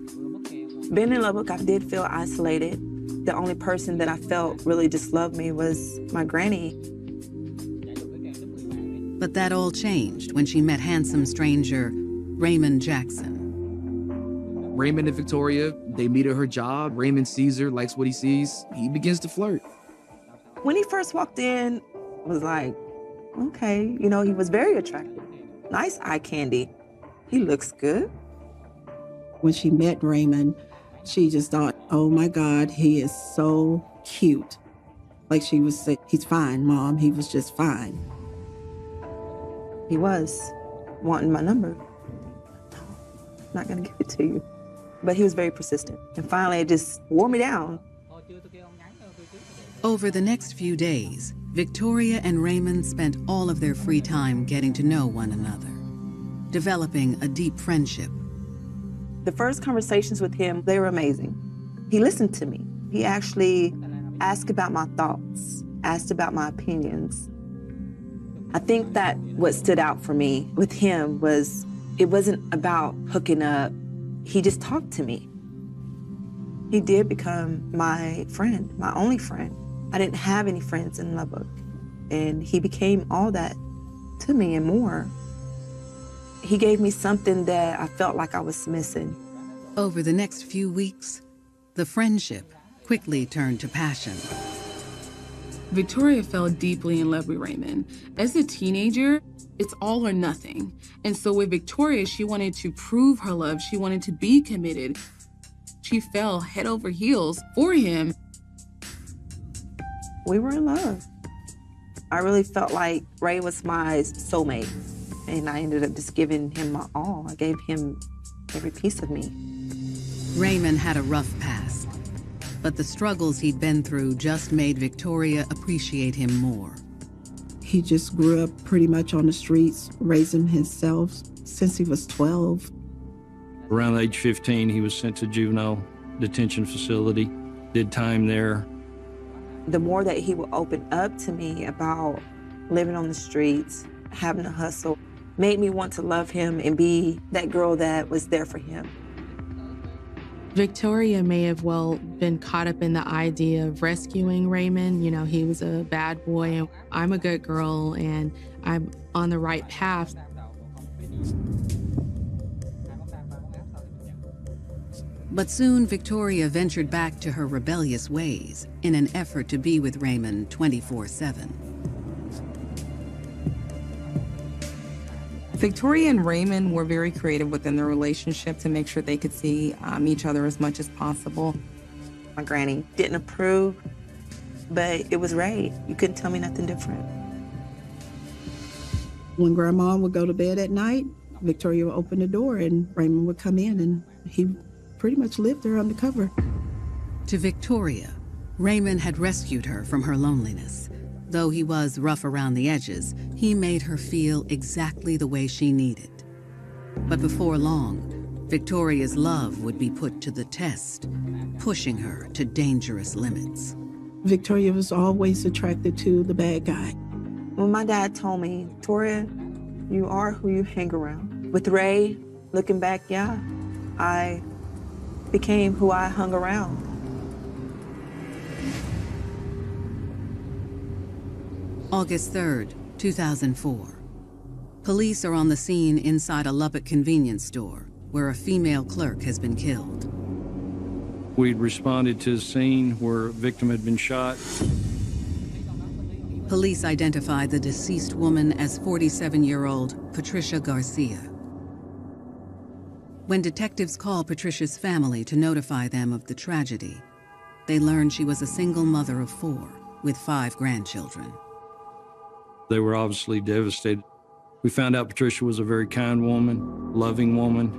Being in Lubbock, I did feel isolated. The only person that I felt really just loved me was my granny. But that all changed when she met handsome stranger Raymond Jackson. Raymond and Victoria, they meet at her job. Raymond sees her, likes what he sees. He begins to flirt. When he first walked in, I was like, okay, you know, he was very attractive. Nice eye candy. He looks good. When she met Raymond, she just thought, oh my God, he is so cute. Like she was saying, he's fine, Mom. He was just fine. He was wanting my number. Not gonna give it to you. But he was very persistent. And finally, it just wore me down. Over the next few days, Victoria and Raymond spent all of their free time getting to know one another, developing a deep friendship. The first conversations with him, they were amazing. He listened to me. He actually asked about my thoughts, asked about my opinions. I think that what stood out for me with him was it wasn't about hooking up. He just talked to me. He did become my friend, my only friend. I didn't have any friends in Lubbock, and he became all that to me and more. He gave me something that I felt like I was missing. Over the next few weeks, the friendship quickly turned to passion. Victoria fell deeply in love with Raymond. As a teenager, it's all or nothing. And so with Victoria, she wanted to prove her love. She wanted to be committed. She fell head over heels for him. We were in love. I really felt like Ray was my soulmate. And I ended up just giving him my all. I gave him every piece of me. Raymond had a rough past, but the struggles he'd been through just made Victoria appreciate him more. He just grew up pretty much on the streets, raising himself since he was 12. Around age 15, he was sent to juvenile detention facility, did time there. The more that he would open up to me about living on the streets, having to hustle, made me want to love him and be that girl that was there for him. Victoria may have been caught up in the idea of rescuing Raymond. You know, he was a bad boy and I'm a good girl and I'm on the right path. But soon Victoria ventured back to her rebellious ways in an effort to be with Raymond 24/7. Victoria and Raymond were very creative within their relationship to make sure they could see each other as much as possible. My granny didn't approve, but it was right. You couldn't tell me nothing different. When Grandma would go to bed at night, Victoria would open the door and Raymond would come in, and he pretty much lived there undercover. To Victoria, Raymond had rescued her from her loneliness. Though he was rough around the edges, he made her feel exactly the way she needed. But before long, Victoria's love would be put to the test, pushing her to dangerous limits. Victoria was always attracted to the bad guy. When my dad told me, Victoria, you are who you hang around. With Ray, looking back, yeah, I became who I hung around. August 3rd, 2004. Police are on the scene inside a Lubbock convenience store where a female clerk has been killed. We'd responded to the scene where a victim had been shot. Police identified the deceased woman as 47-year-old Patricia Garcia. When detectives called Patricia's family to notify them of the tragedy, they learned she was a single mother of 4 with 5 grandchildren. They were obviously devastated. We found out Patricia was a very kind woman, loving woman.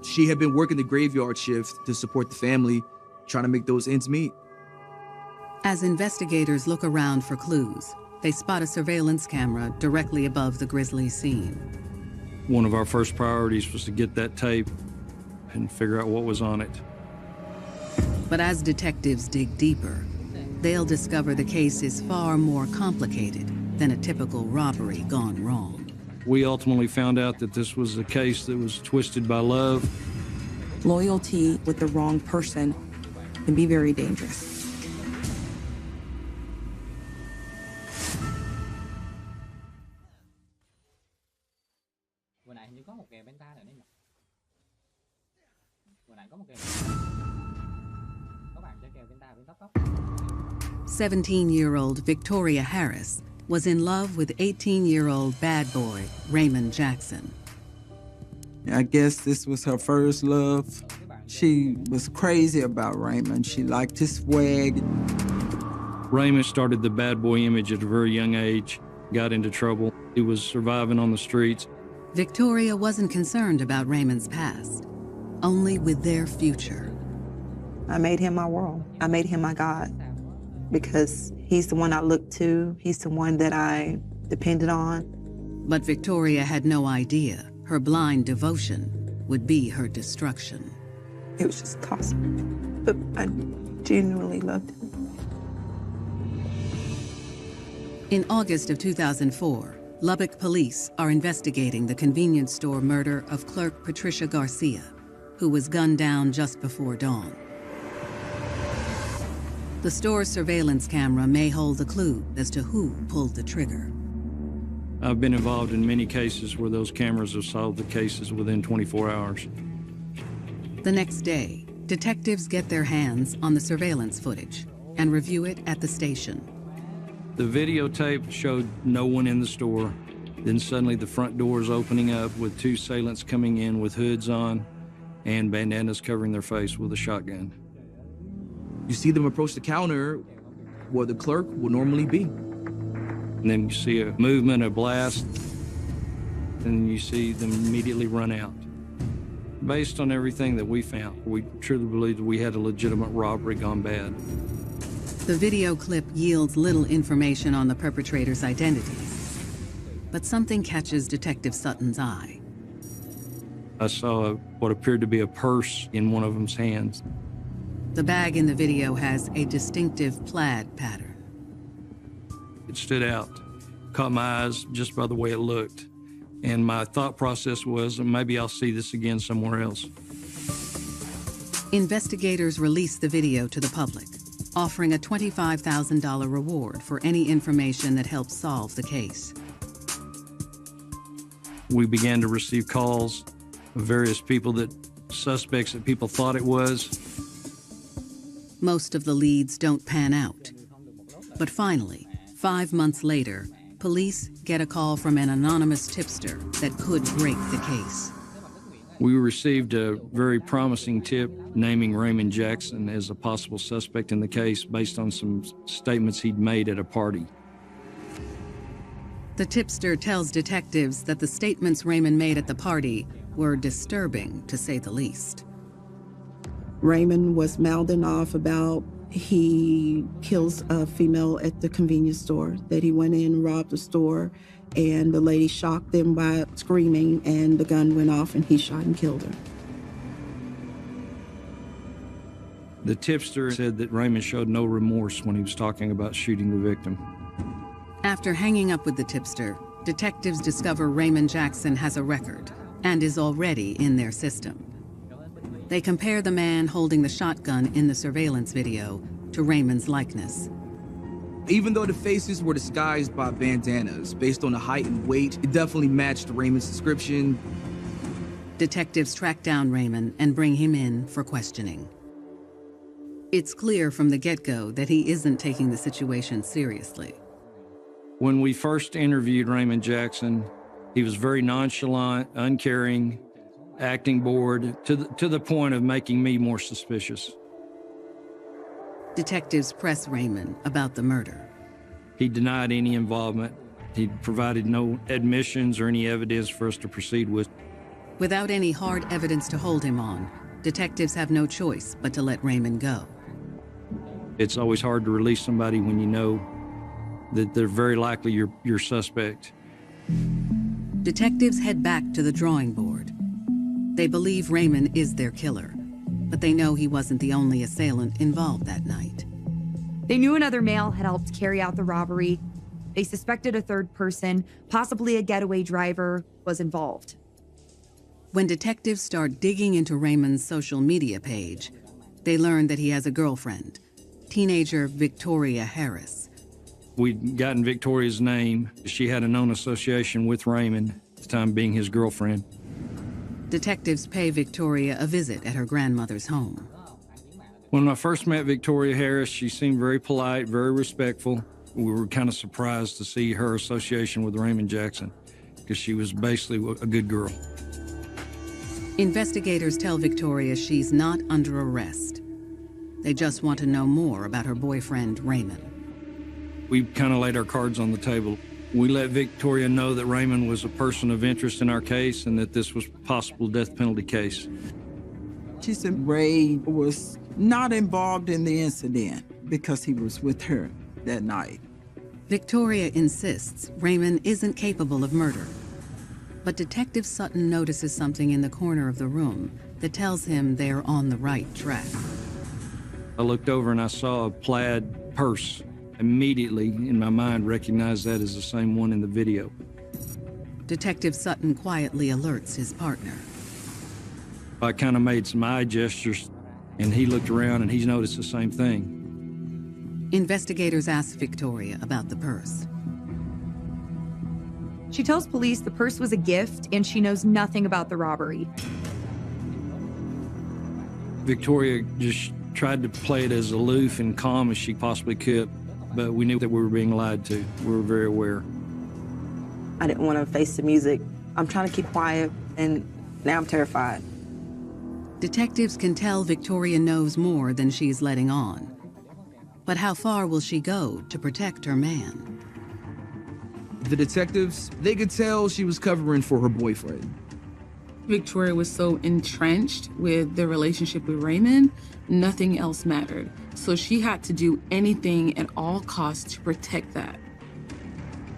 She had been working the graveyard shift to support the family, trying to make those ends meet. As investigators look around for clues, they spot a surveillance camera directly above the grisly scene. One of our first priorities was to get that tape and figure out what was on it. But as detectives dig deeper, they'll discover the case is far more complicated than a typical robbery gone wrong. We ultimately found out that this was a case that was twisted by love. Loyalty with the wrong person can be very dangerous. Vừa nãy hình như có một kèo benta nữa nhỉ? Vừa nãy có một kèo. Các bạn chơi kèo benta bên tóc tóc. 17-year-old Victoria Harris was in love with 18-year-old bad boy Raymond Jackson. I guess this was her first love. She was crazy about Raymond. She liked his swag. Raymond started the bad boy image at a very young age, got into trouble. He was surviving on the streets. Victoria wasn't concerned about Raymond's past, only with their future. I made him my world. I made him my God because he's the one I looked to. He's the one that I depended on. But Victoria had no idea her blind devotion would be her destruction. It was just toxic, but I genuinely loved him. In August of 2004, Lubbock police are investigating the convenience store murder of clerk Patricia Garcia, who was gunned down just before dawn. The store's surveillance camera may hold a clue as to who pulled the trigger. I've been involved in many cases where those cameras have solved the cases within 24 hours. The next day, detectives get their hands on the surveillance footage and review it at the station. The videotape showed no one in the store. Then suddenly the front door is opening up with 2 assailants coming in with hoods on and bandanas covering their face with a shotgun. You see them approach the counter where the clerk would normally be. And then you see a movement, a blast, and you see them immediately run out. Based on everything that we found, we truly believed we had a legitimate robbery gone bad. The video clip yields little information on the perpetrator's identities, but something catches Detective Sutton's eye. I saw what appeared to be a purse in one of them's hands. The bag in the video has a distinctive plaid pattern. It stood out, caught my eyes just by the way it looked. And my thought process was, maybe I'll see this again somewhere else. Investigators released the video to the public, offering a $25,000 reward for any information that helps solve the case. We began to receive calls of various suspects that people thought it was. Most of the leads don't pan out. But finally, 5 months later, police get a call from an anonymous tipster that could break the case. We received a very promising tip naming Raymond Jackson as a possible suspect in the case based on some statements he'd made at a party. The tipster tells detectives that the statements Raymond made at the party were disturbing, to say the least. Raymond was mouthing off about he kills a female at the convenience store, that he went in and robbed the store, and the lady shocked them by screaming, and the gun went off, and he shot and killed her. The tipster said that Raymond showed no remorse when he was talking about shooting the victim. After hanging up with the tipster, detectives discover Raymond Jackson has a record and is already in their system. They compare the man holding the shotgun in the surveillance video to Raymond's likeness. Even though the faces were disguised by bandanas, based on the height and weight, it definitely matched Raymond's description. Detectives track down Raymond and bring him in for questioning. It's clear from the get-go that he isn't taking the situation seriously. When we first interviewed Raymond Jackson, he was very nonchalant, uncaring, acting bored, to the point of making me more suspicious. Detectives press Raymond about the murder. He denied any involvement. He provided no admissions or any evidence for us to proceed with. Without any hard evidence to hold him on, detectives have no choice but to let Raymond go. It's always hard to release somebody when you know that they're very likely your suspect. Detectives head back to the drawing board. They believe Raymond is their killer, but they know he wasn't the only assailant involved that night. They knew another male had helped carry out the robbery. They suspected a third person, possibly a getaway driver, was involved. When detectives start digging into Raymond's social media page, they learn that he has a girlfriend, teenager Victoria Harris. We'd gotten Victoria's name. She had a known association with Raymond, at the time being his girlfriend. Detectives pay Victoria a visit at her grandmother's home. When I first met Victoria Harris, she seemed very polite, very respectful. We were kind of surprised to see her association with Raymond Jackson, because she was basically a good girl. Investigators tell Victoria she's not under arrest. They just want to know more about her boyfriend, Raymond. We kind of laid our cards on the table. We let Victoria know that Raymond was a person of interest in our case and that this was a possible death penalty case. She said Ray was not involved in the incident because he was with her that night. Victoria insists Raymond isn't capable of murder. But Detective Sutton notices something in the corner of the room that tells him they're on the right track. I looked over and I saw a plaid purse. Immediately, in my mind, recognized that as the same one in the video. Detective Sutton quietly alerts his partner. I kind of made some eye gestures, and he looked around and he's noticed the same thing. Investigators ask Victoria about the purse. She tells police the purse was a gift and she knows nothing about the robbery. Victoria just tried to play it as aloof and calm as she possibly could, but we knew that we were being lied to. We were very aware. I didn't want to face the music. I'm trying to keep quiet, and now I'm terrified. Detectives can tell Victoria knows more than she's letting on. But how far will she go to protect her man? The detectives, they could tell she was covering for her boyfriend. Victoria was so entrenched with the relationship with Raymond, nothing else mattered. So she had to do anything at all costs to protect that.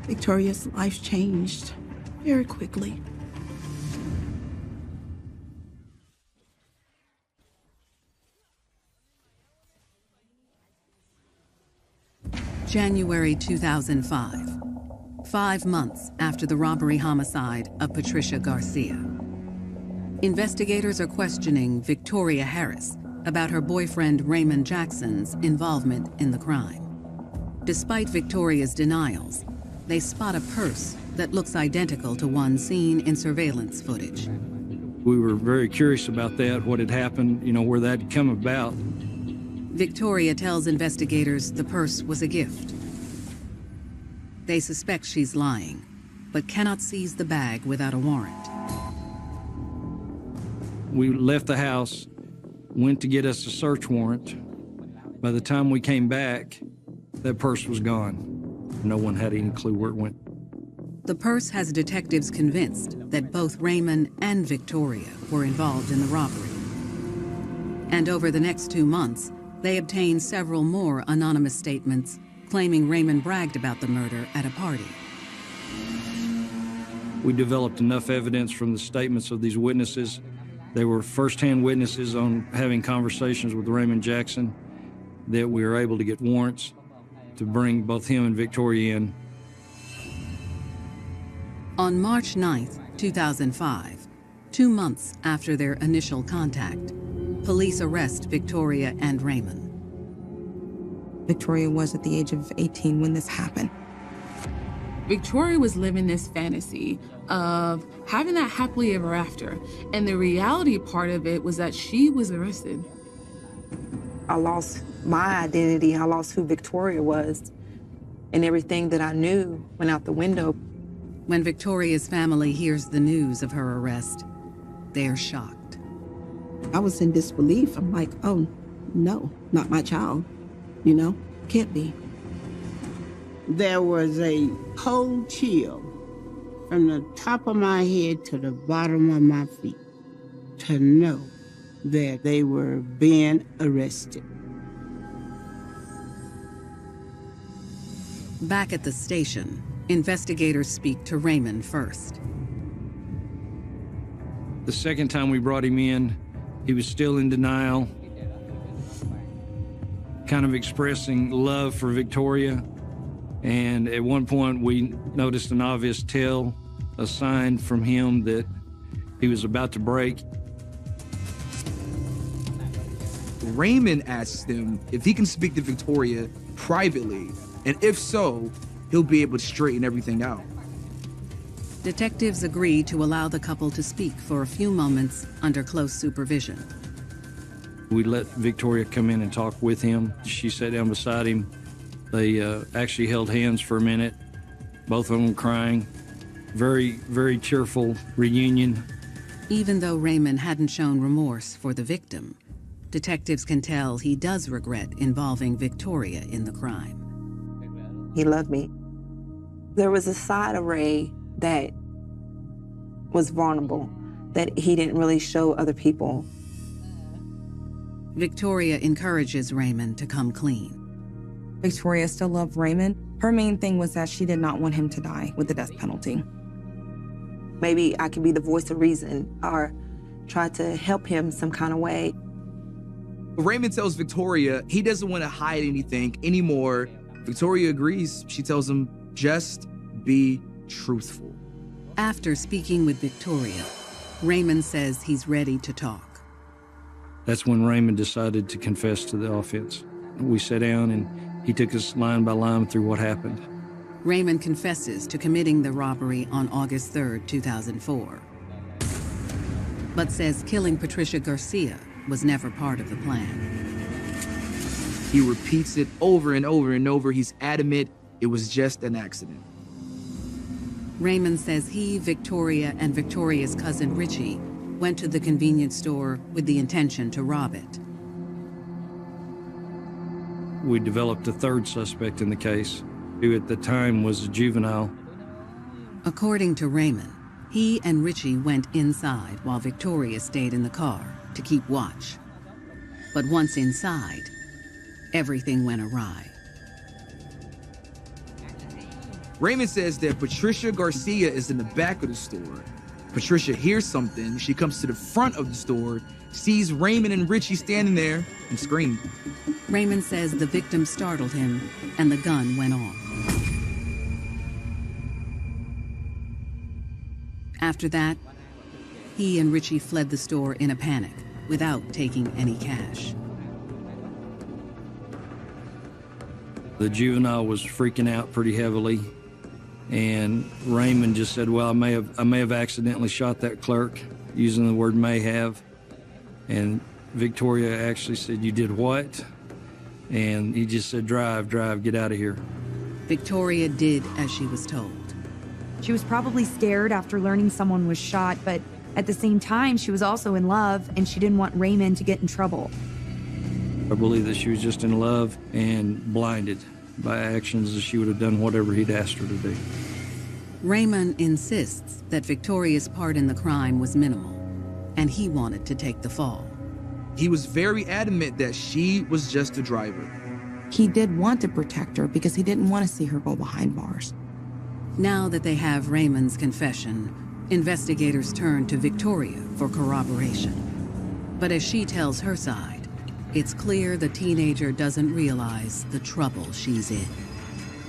Victoria's life changed very quickly. January 2005, 5 months after the robbery homicide of Patricia Garcia. Investigators are questioning Victoria Harris, about her boyfriend Raymond Jackson's involvement in the crime. Despite Victoria's denials, they spot a purse that looks identical to one seen in surveillance footage. We were very curious about that, what had happened, where that had come about. Victoria tells investigators the purse was a gift. They suspect she's lying, but cannot seize the bag without a warrant. We left the house, went to get us a search warrant. By the time we came back, that purse was gone. No one had any clue where it went. The purse has detectives convinced that both Raymond and Victoria were involved in the robbery. And over the next 2 months, they obtained several more anonymous statements claiming Raymond bragged about the murder at a party. We developed enough evidence from the statements of these witnesses. They were first-hand witnesses on having conversations with Raymond Jackson that we were able to get warrants to bring both him and Victoria in. On March 9th, 2005, 2 months after their initial contact, police arrest Victoria and Raymond. Victoria was at the age of 18 when this happened. Victoria was living this fantasy of having that happily ever after. And the reality part of it was that she was arrested. I lost my identity. I lost who Victoria was. And everything that I knew went out the window. When Victoria's family hears the news of her arrest, they are shocked. I was in disbelief. I'm like, oh, no, not my child. Can't be. There was a cold chill from the top of my head to the bottom of my feet to know that they were being arrested. Back at the station, investigators speak to Raymond first. The second time we brought him in, he was still in denial, kind of expressing love for Victoria. And at one point, we noticed an obvious tell, a sign from him that he was about to break. Raymond asks him if he can speak to Victoria privately, and if so, he'll be able to straighten everything out. Detectives agree to allow the couple to speak for a few moments under close supervision. We let Victoria come in and talk with him. She sat down beside him. They actually held hands for a minute, both of them crying. Very, very tearful reunion. Even though Raymond hadn't shown remorse for the victim, detectives can tell he does regret involving Victoria in the crime. He loved me. There was a side of Ray that was vulnerable, that he didn't really show other people. Victoria encourages Raymond to come clean. Victoria still loved Raymond. Her main thing was that she did not want him to die with the death penalty. Maybe I could be the voice of reason or try to help him some kind of way. Raymond tells Victoria he doesn't want to hide anything anymore. Victoria agrees. She tells him, just be truthful. After speaking with Victoria, Raymond says he's ready to talk. That's when Raymond decided to confess to the offense. We sat down and he took us line by line through what happened. Raymond confesses to committing the robbery on August 3rd, 2004, but says killing Patricia Garcia was never part of the plan. He repeats it over and over and over. He's adamant it was just an accident. Raymond says he, Victoria, and Victoria's cousin Richie went to the convenience store with the intention to rob it. We developed a third suspect in the case, who at the time was a juvenile. According to Raymond, he and Richie went inside while Victoria stayed in the car to keep watch. But once inside, everything went awry. Raymond says that Patricia Garcia is in the back of the store. Patricia hears something. She comes to the front of the store, sees Raymond and Richie standing there, and screamed. Raymond says the victim startled him and the gun went off. After that, he and Richie fled the store in a panic, without taking any cash. The juvenile was freaking out pretty heavily, and Raymond just said, well, I may have accidentally shot that clerk, using the word may have. And Victoria actually said, you did what? And he just said, drive, get out of here. Victoria did as she was told. She was probably scared after learning someone was shot, but at the same time, she was also in love, and she didn't want Raymond to get in trouble. I believe that she was just in love and blinded by actions that she would have done whatever he'd asked her to do. Raymond insists that Victoria's part in the crime was minimal, and he wanted to take the fall. He was very adamant that she was just a driver. He did want to protect her because he didn't want to see her go behind bars. Now that they have Raymond's confession, investigators turn to Victoria for corroboration. But as she tells her side, it's clear the teenager doesn't realize the trouble she's in.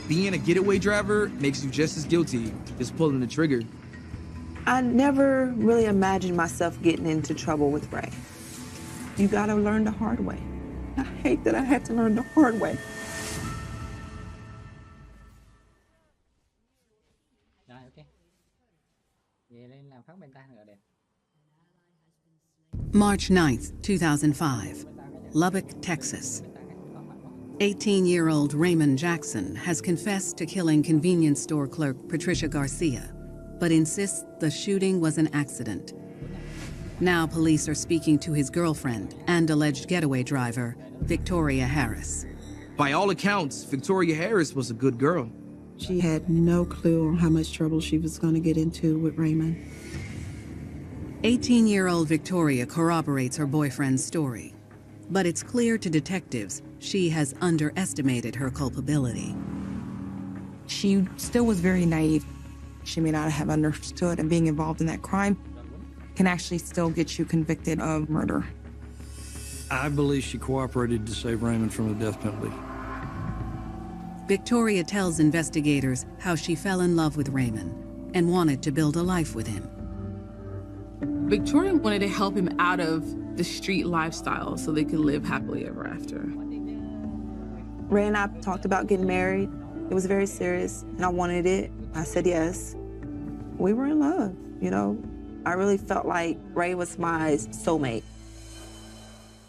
Being a getaway driver makes you just as guilty as pulling the trigger. I never really imagined myself getting into trouble with Ray. You gotta learn the hard way. I hate that I had to learn the hard way. Rồi, ok. Về lên làm phát bên ta rồi đẹp. March 9th, 2005, Lubbock, Texas. 18-year-old Raymond Jackson has confessed to killing convenience store clerk Patricia Garcia, but insists the shooting was an accident. Now police are speaking to his girlfriend and alleged getaway driver, Victoria Harris. By all accounts, Victoria Harris was a good girl. She had no clue on how much trouble she was going to get into with Raymond. 18-year-old Victoria corroborates her boyfriend's story, but it's clear to detectives she has underestimated her culpability. She still was very naive. She may not have understood, and being involved in that crime can actually still get you convicted of murder. I believe she cooperated to save Raymond from the death penalty. Victoria tells investigators how she fell in love with Raymond and wanted to build a life with him. Victoria wanted to help him out of the street lifestyle so they could live happily ever after. Ray and I talked about getting married. It was very serious, and I wanted it. I said yes. We were in love, you know. I really felt like Ray was my soulmate.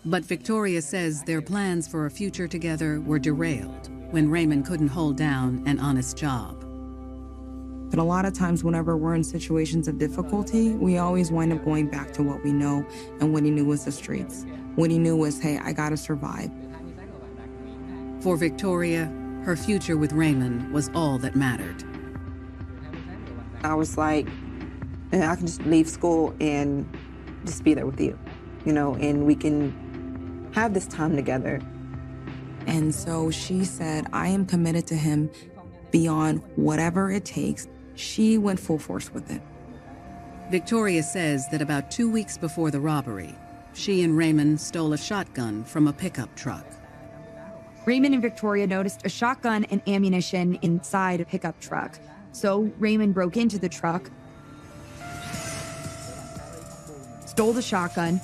But Victoria says their plans for a future together were derailed when Raymond couldn't hold down an honest job. But a lot of times whenever we're in situations of difficulty, we always wind up going back to what we know, and what he knew was the streets. What he knew was, hey, I gotta survive. For Victoria, her future with Raymond was all that mattered. I was like, I can just leave school and just be there with you, you know, and we can have this time together. And so she said, I am committed to him beyond whatever it takes. She went full force with it. Victoria says that about 2 weeks before the robbery, she and Raymond stole a shotgun from a pickup truck. Raymond and Victoria noticed a shotgun and ammunition inside a pickup truck. So Raymond broke into the truck, stole the shotgun.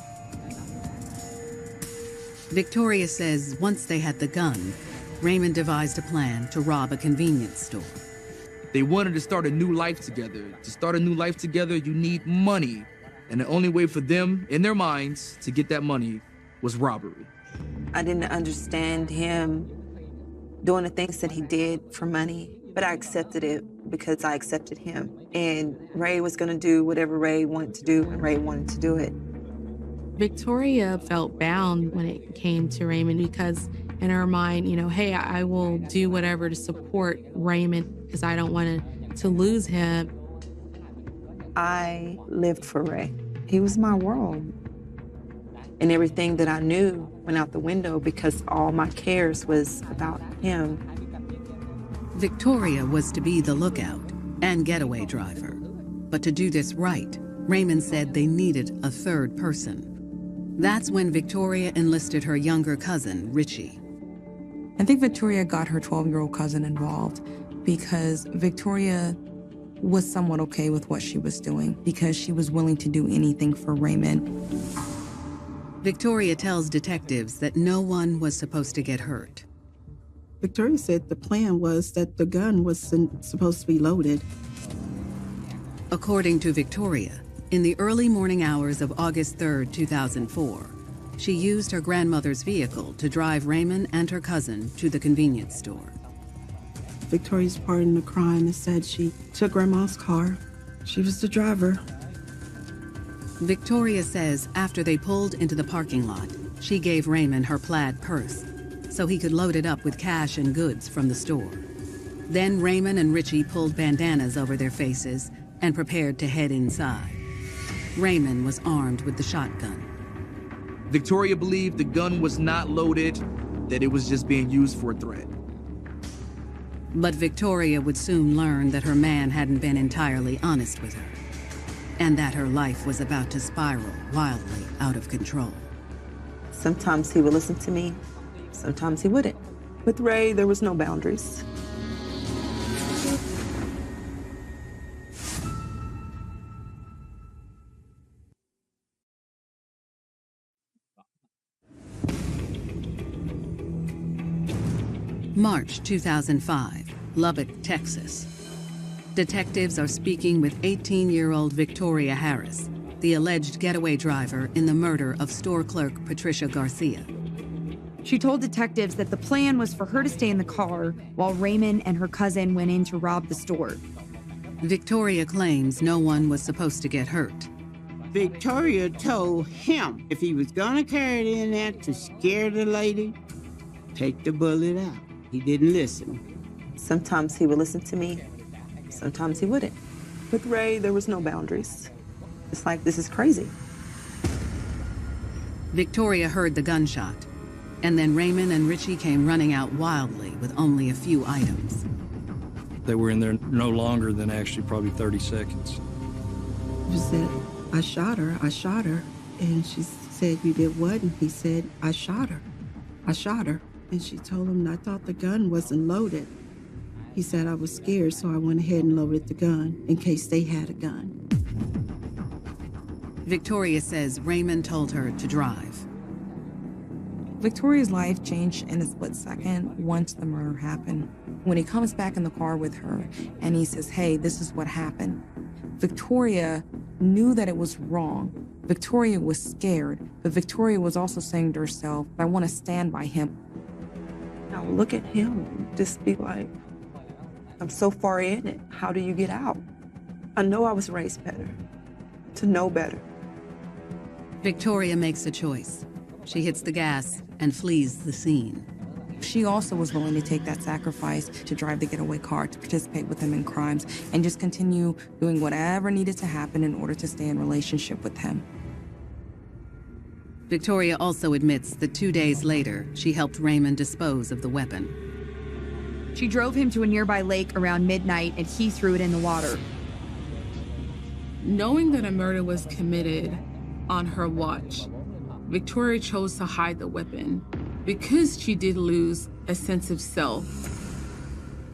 Victoria says once they had the gun, Raymond devised a plan to rob a convenience store. They wanted to start a new life together. To start a new life together, you need money. And the only way for them, in their minds, to get that money was robbery. I didn't understand him doing the things that he did for money, but I accepted it because I accepted him. And Ray was gonna do whatever Ray wanted to do, and Ray wanted to do it. Victoria felt bound when it came to Raymond because in her mind, you know, hey, I will do whatever to support Raymond because I don't want to lose him. I lived for Ray. He was my world. And everything that I knew went out the window because all my cares was about him. Victoria was to be the lookout and getaway driver. But to do this right, Raymond said they needed a third person. That's when Victoria enlisted her younger cousin, Richie. I think Victoria got her 12-year-old cousin involved because Victoria was somewhat okay with what she was doing because she was willing to do anything for Raymond. Victoria tells detectives that no one was supposed to get hurt. Victoria said the plan was that the gun was supposed to be loaded. According to Victoria, in the early morning hours of August 3, 2004, she used her grandmother's vehicle to drive Raymond and her cousin to the convenience store. Victoria's part in the crime is said she took Grandma's car. She was the driver. Victoria says after they pulled into the parking lot, she gave Raymond her plaid purse so he could load it up with cash and goods from the store. Then Raymond and Richie pulled bandanas over their faces and prepared to head inside. Raymond was armed with the shotgun. Victoria believed the gun was not loaded, that it was just being used for a threat. But Victoria would soon learn that her man hadn't been entirely honest with her, and that her life was about to spiral wildly out of control. Sometimes he would listen to me, sometimes he wouldn't. With Ray, there was no boundaries. March 2005, Lubbock, Texas. Detectives are speaking with 18-year-old Victoria Harris, the alleged getaway driver in the murder of store clerk Patricia Garcia. She told detectives that the plan was for her to stay in the car while Raymond and her cousin went in to rob the store. Victoria claims no one was supposed to get hurt. Victoria told him if he was gonna carry it in there to scare the lady, take the bullet out. He didn't listen. Sometimes he would listen to me, sometimes he wouldn't. With Ray, there was no boundaries. It's like, this is crazy. Victoria heard the gunshot, and then Raymond and Richie came running out wildly with only a few items. They were in there no longer than actually probably 30 seconds. She said, I shot her. And she said, you did what? And he said, I shot her. And she told him, I thought the gun wasn't loaded. He said, I was scared, so I went ahead and loaded the gun in case they had a gun. Victoria says Raymond told her to drive. Victoria's life changed in a split second once the murder happened. When he comes back in the car with her and he says, hey, this is what happened. Victoria knew that it was wrong. Victoria was scared, but Victoria was also saying to herself, I want to stand by him. Now look at him, just be like, I'm so far in it, how do you get out? I know I was raised better, to know better. Victoria makes a choice. She hits the gas and flees the scene. She also was willing to take that sacrifice to drive the getaway car, to participate with him in crimes, and just continue doing whatever needed to happen in order to stay in relationship with him. Victoria also admits that 2 days later, she helped Raymond dispose of the weapon. She drove him to a nearby lake around midnight and he threw it in the water. Knowing that a murder was committed on her watch, Victoria chose to hide the weapon because she did lose a sense of self.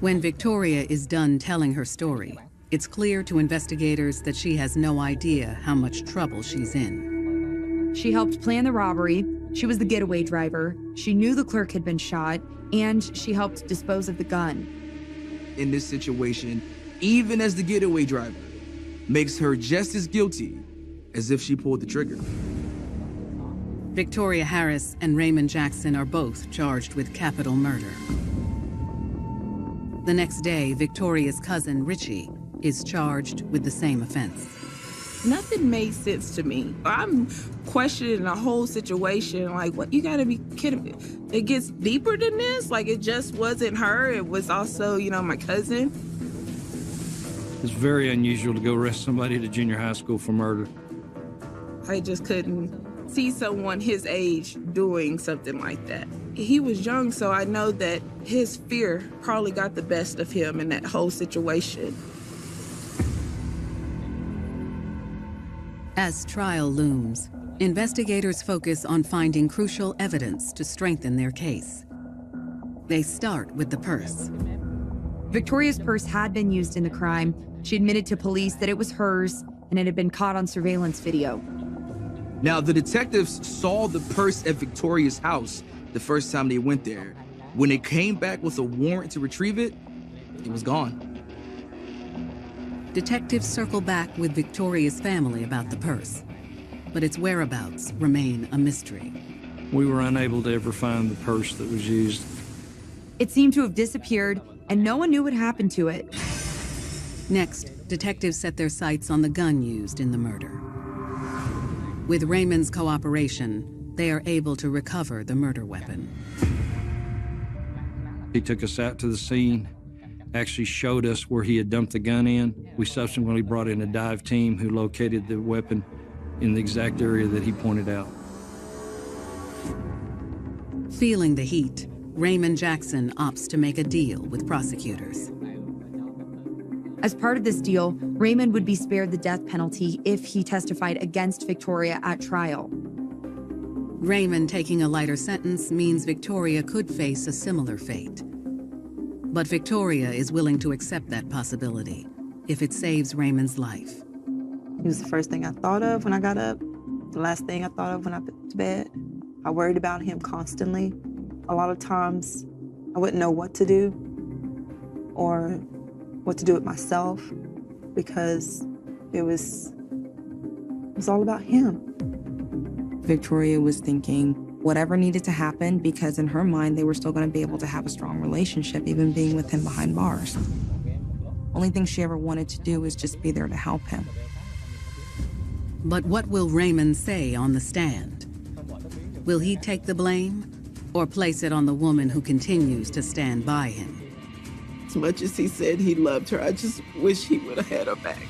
When Victoria is done telling her story, it's clear to investigators that she has no idea how much trouble she's in. She helped plan the robbery, she was the getaway driver, she knew the clerk had been shot, and she helped dispose of the gun. In this situation, even as the getaway driver, makes her just as guilty as if she pulled the trigger. Victoria Harris and Raymond Jackson are both charged with capital murder. The next day, Victoria's cousin, Richie, is charged with the same offense. Nothing made sense to me. I'm questioning the whole situation. Like, what? You gotta be kidding me. It gets deeper than this? Like, it just wasn't her. It was also, my cousin. It's very unusual to go arrest somebody at a junior high school for murder. I just couldn't see someone his age doing something like that. He was young, so I know that his fear probably got the best of him in that whole situation. As trial looms, investigators focus on finding crucial evidence to strengthen their case. They start with the purse. Victoria's purse had been used in the crime. She admitted to police that it was hers and it had been caught on surveillance video. Now, the detectives saw the purse at Victoria's house the first time they went there. When they came back with a warrant to retrieve it, it was gone. Detectives circle back with Victoria's family about the purse, but its whereabouts remain a mystery. We were unable to ever find the purse that was used. It seemed to have disappeared, and no one knew what happened to it. Next, detectives set their sights on the gun used in the murder. With Raymond's cooperation, they are able to recover the murder weapon. He took us out to the scene, actually showed us where he had dumped the gun in. We subsequently brought in a dive team who located the weapon in the exact area that he pointed out. Feeling the heat, Raymond Jackson opts to make a deal with prosecutors. As part of this deal, Raymond would be spared the death penalty if he testified against Victoria at trial. Raymond taking a lighter sentence means Victoria could face a similar fate. But Victoria is willing to accept that possibility if it saves Raymond's life. He was the first thing I thought of when I got up, the last thing I thought of when I went to bed. I worried about him constantly. A lot of times, I wouldn't know what to do or what to do with myself because it was all about him. Victoria was thinking whatever needed to happen because in her mind, they were still going to be able to have a strong relationship, even being with him behind bars. Only thing she ever wanted to do was just be there to help him. But what will Raymond say on the stand? Will he take the blame or place it on the woman who continues to stand by him? As much as he said he loved her, I just wish he would have had her back.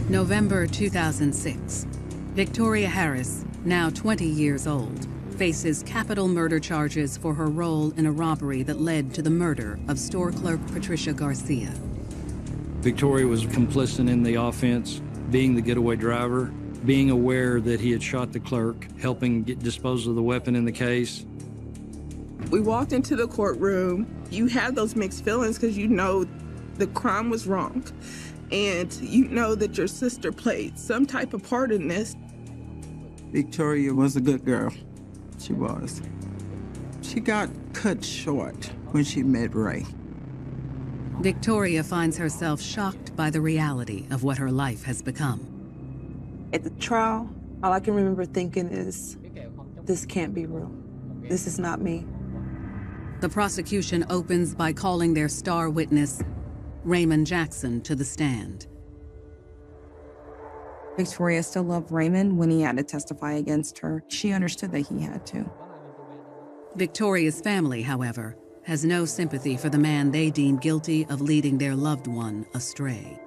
November 2006. Victoria Harris, now 20 years old, faces capital murder charges for her role in a robbery that led to the murder of store clerk Patricia Garcia. Victoria was complicit in the offense, being the getaway driver, being aware that he had shot the clerk, helping dispose of the weapon in the case. We walked into the courtroom. You have those mixed feelings because you know the crime was wrong. And you know that your sister played some type of part in this. Victoria was a good girl. She was. She got cut short when she met Ray. Victoria finds herself shocked by the reality of what her life has become. At the trial, all I can remember thinking is, this can't be real. This is not me. The prosecution opens by calling their star witness, Raymond Jackson, to the stand. Victoria still loved Raymond when he had to testify against her. She understood that he had to. Victoria's family, however, has no sympathy for the man they deem guilty of leading their loved one astray.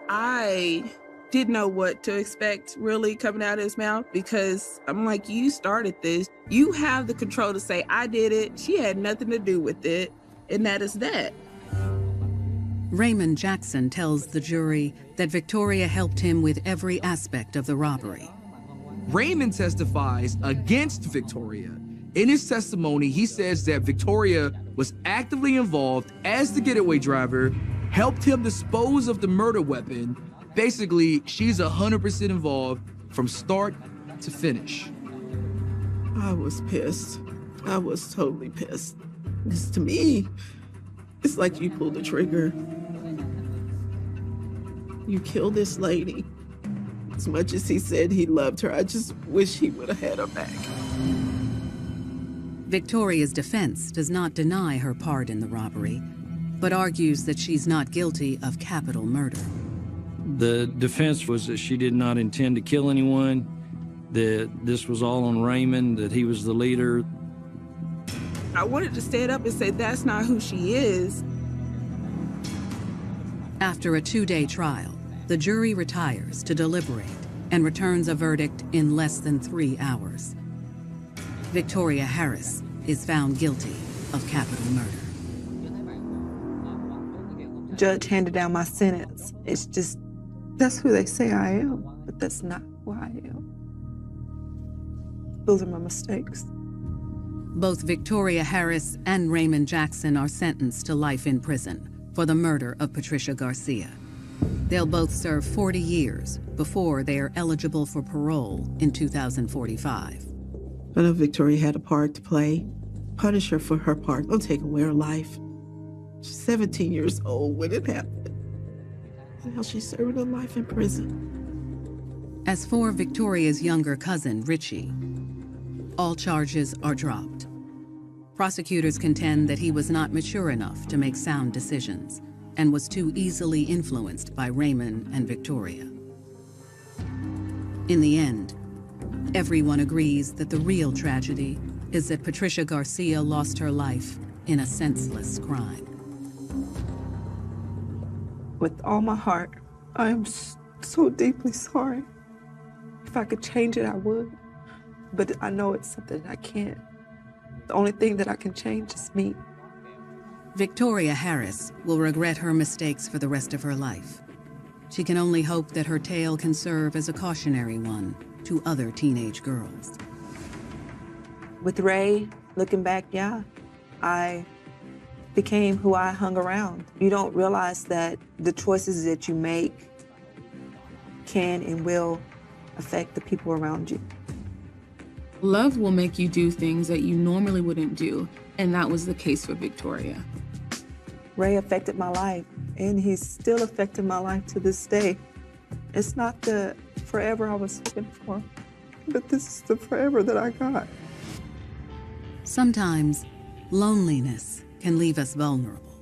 I didn't know what to expect really coming out of his mouth because I'm like, you started this. You have the control to say, I did it. She had nothing to do with it. And that is that. Raymond Jackson tells the jury that Victoria helped him with every aspect of the robbery. Raymond testifies against Victoria. In his testimony, he says that Victoria was actively involved as the getaway driver, helped him dispose of the murder weapon. Basically, she's 100% involved from start to finish. I was pissed. I was totally pissed. Because to me, it's like you pulled the trigger. You killed this lady. As much as he said he loved her, I just wish he would have had her back. Victoria's defense does not deny her part in the robbery, but argues that she's not guilty of capital murder. The defense was that she did not intend to kill anyone, that this was all on Raymond, that he was the leader. I wanted to stand up and say, that's not who she is. After a 2-day trial, the jury retires to deliberate and returns a verdict in less than 3 hours. Victoria Harris is found guilty of capital murder. The judge handed down my sentence. It's just, that's who they say I am, but that's not who I am. Those are my mistakes. Both Victoria Harris and Raymond Jackson are sentenced to life in prison for the murder of Patricia Garcia. They'll both serve 40 years before they are eligible for parole in 2045. I know Victoria had a part to play. Punish her for her part. Don't take away her life. She's 17 years old when it happened. And now she's serving her life in prison. As for Victoria's younger cousin, Richie, all charges are dropped. Prosecutors contend that he was not mature enough to make sound decisions and was too easily influenced by Raymond and Victoria. In the end, everyone agrees that the real tragedy is that Patricia Garcia lost her life in a senseless crime. With all my heart, I am so deeply sorry. If I could change it, I would. But I know it's something I can't. The only thing that I can change is me. Victoria Harris will regret her mistakes for the rest of her life. She can only hope that her tale can serve as a cautionary one to other teenage girls. With Ray, looking back, yeah, I became who I hung around. You don't realize that the choices that you make can and will affect the people around you. Love will make you do things that you normally wouldn't do, and that was the case for Victoria. Ray affected my life, and he's still affecting my life to this day. It's not the forever I was looking for, but this is the forever that I got. Sometimes, loneliness can leave us vulnerable.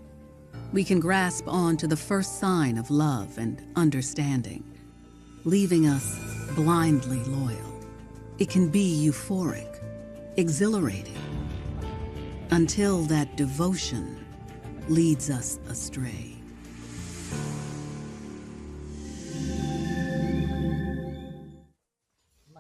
We can grasp on to the first sign of love and understanding, leaving us blindly loyal. It can be euphoric, exhilarating, until that devotion leads us astray.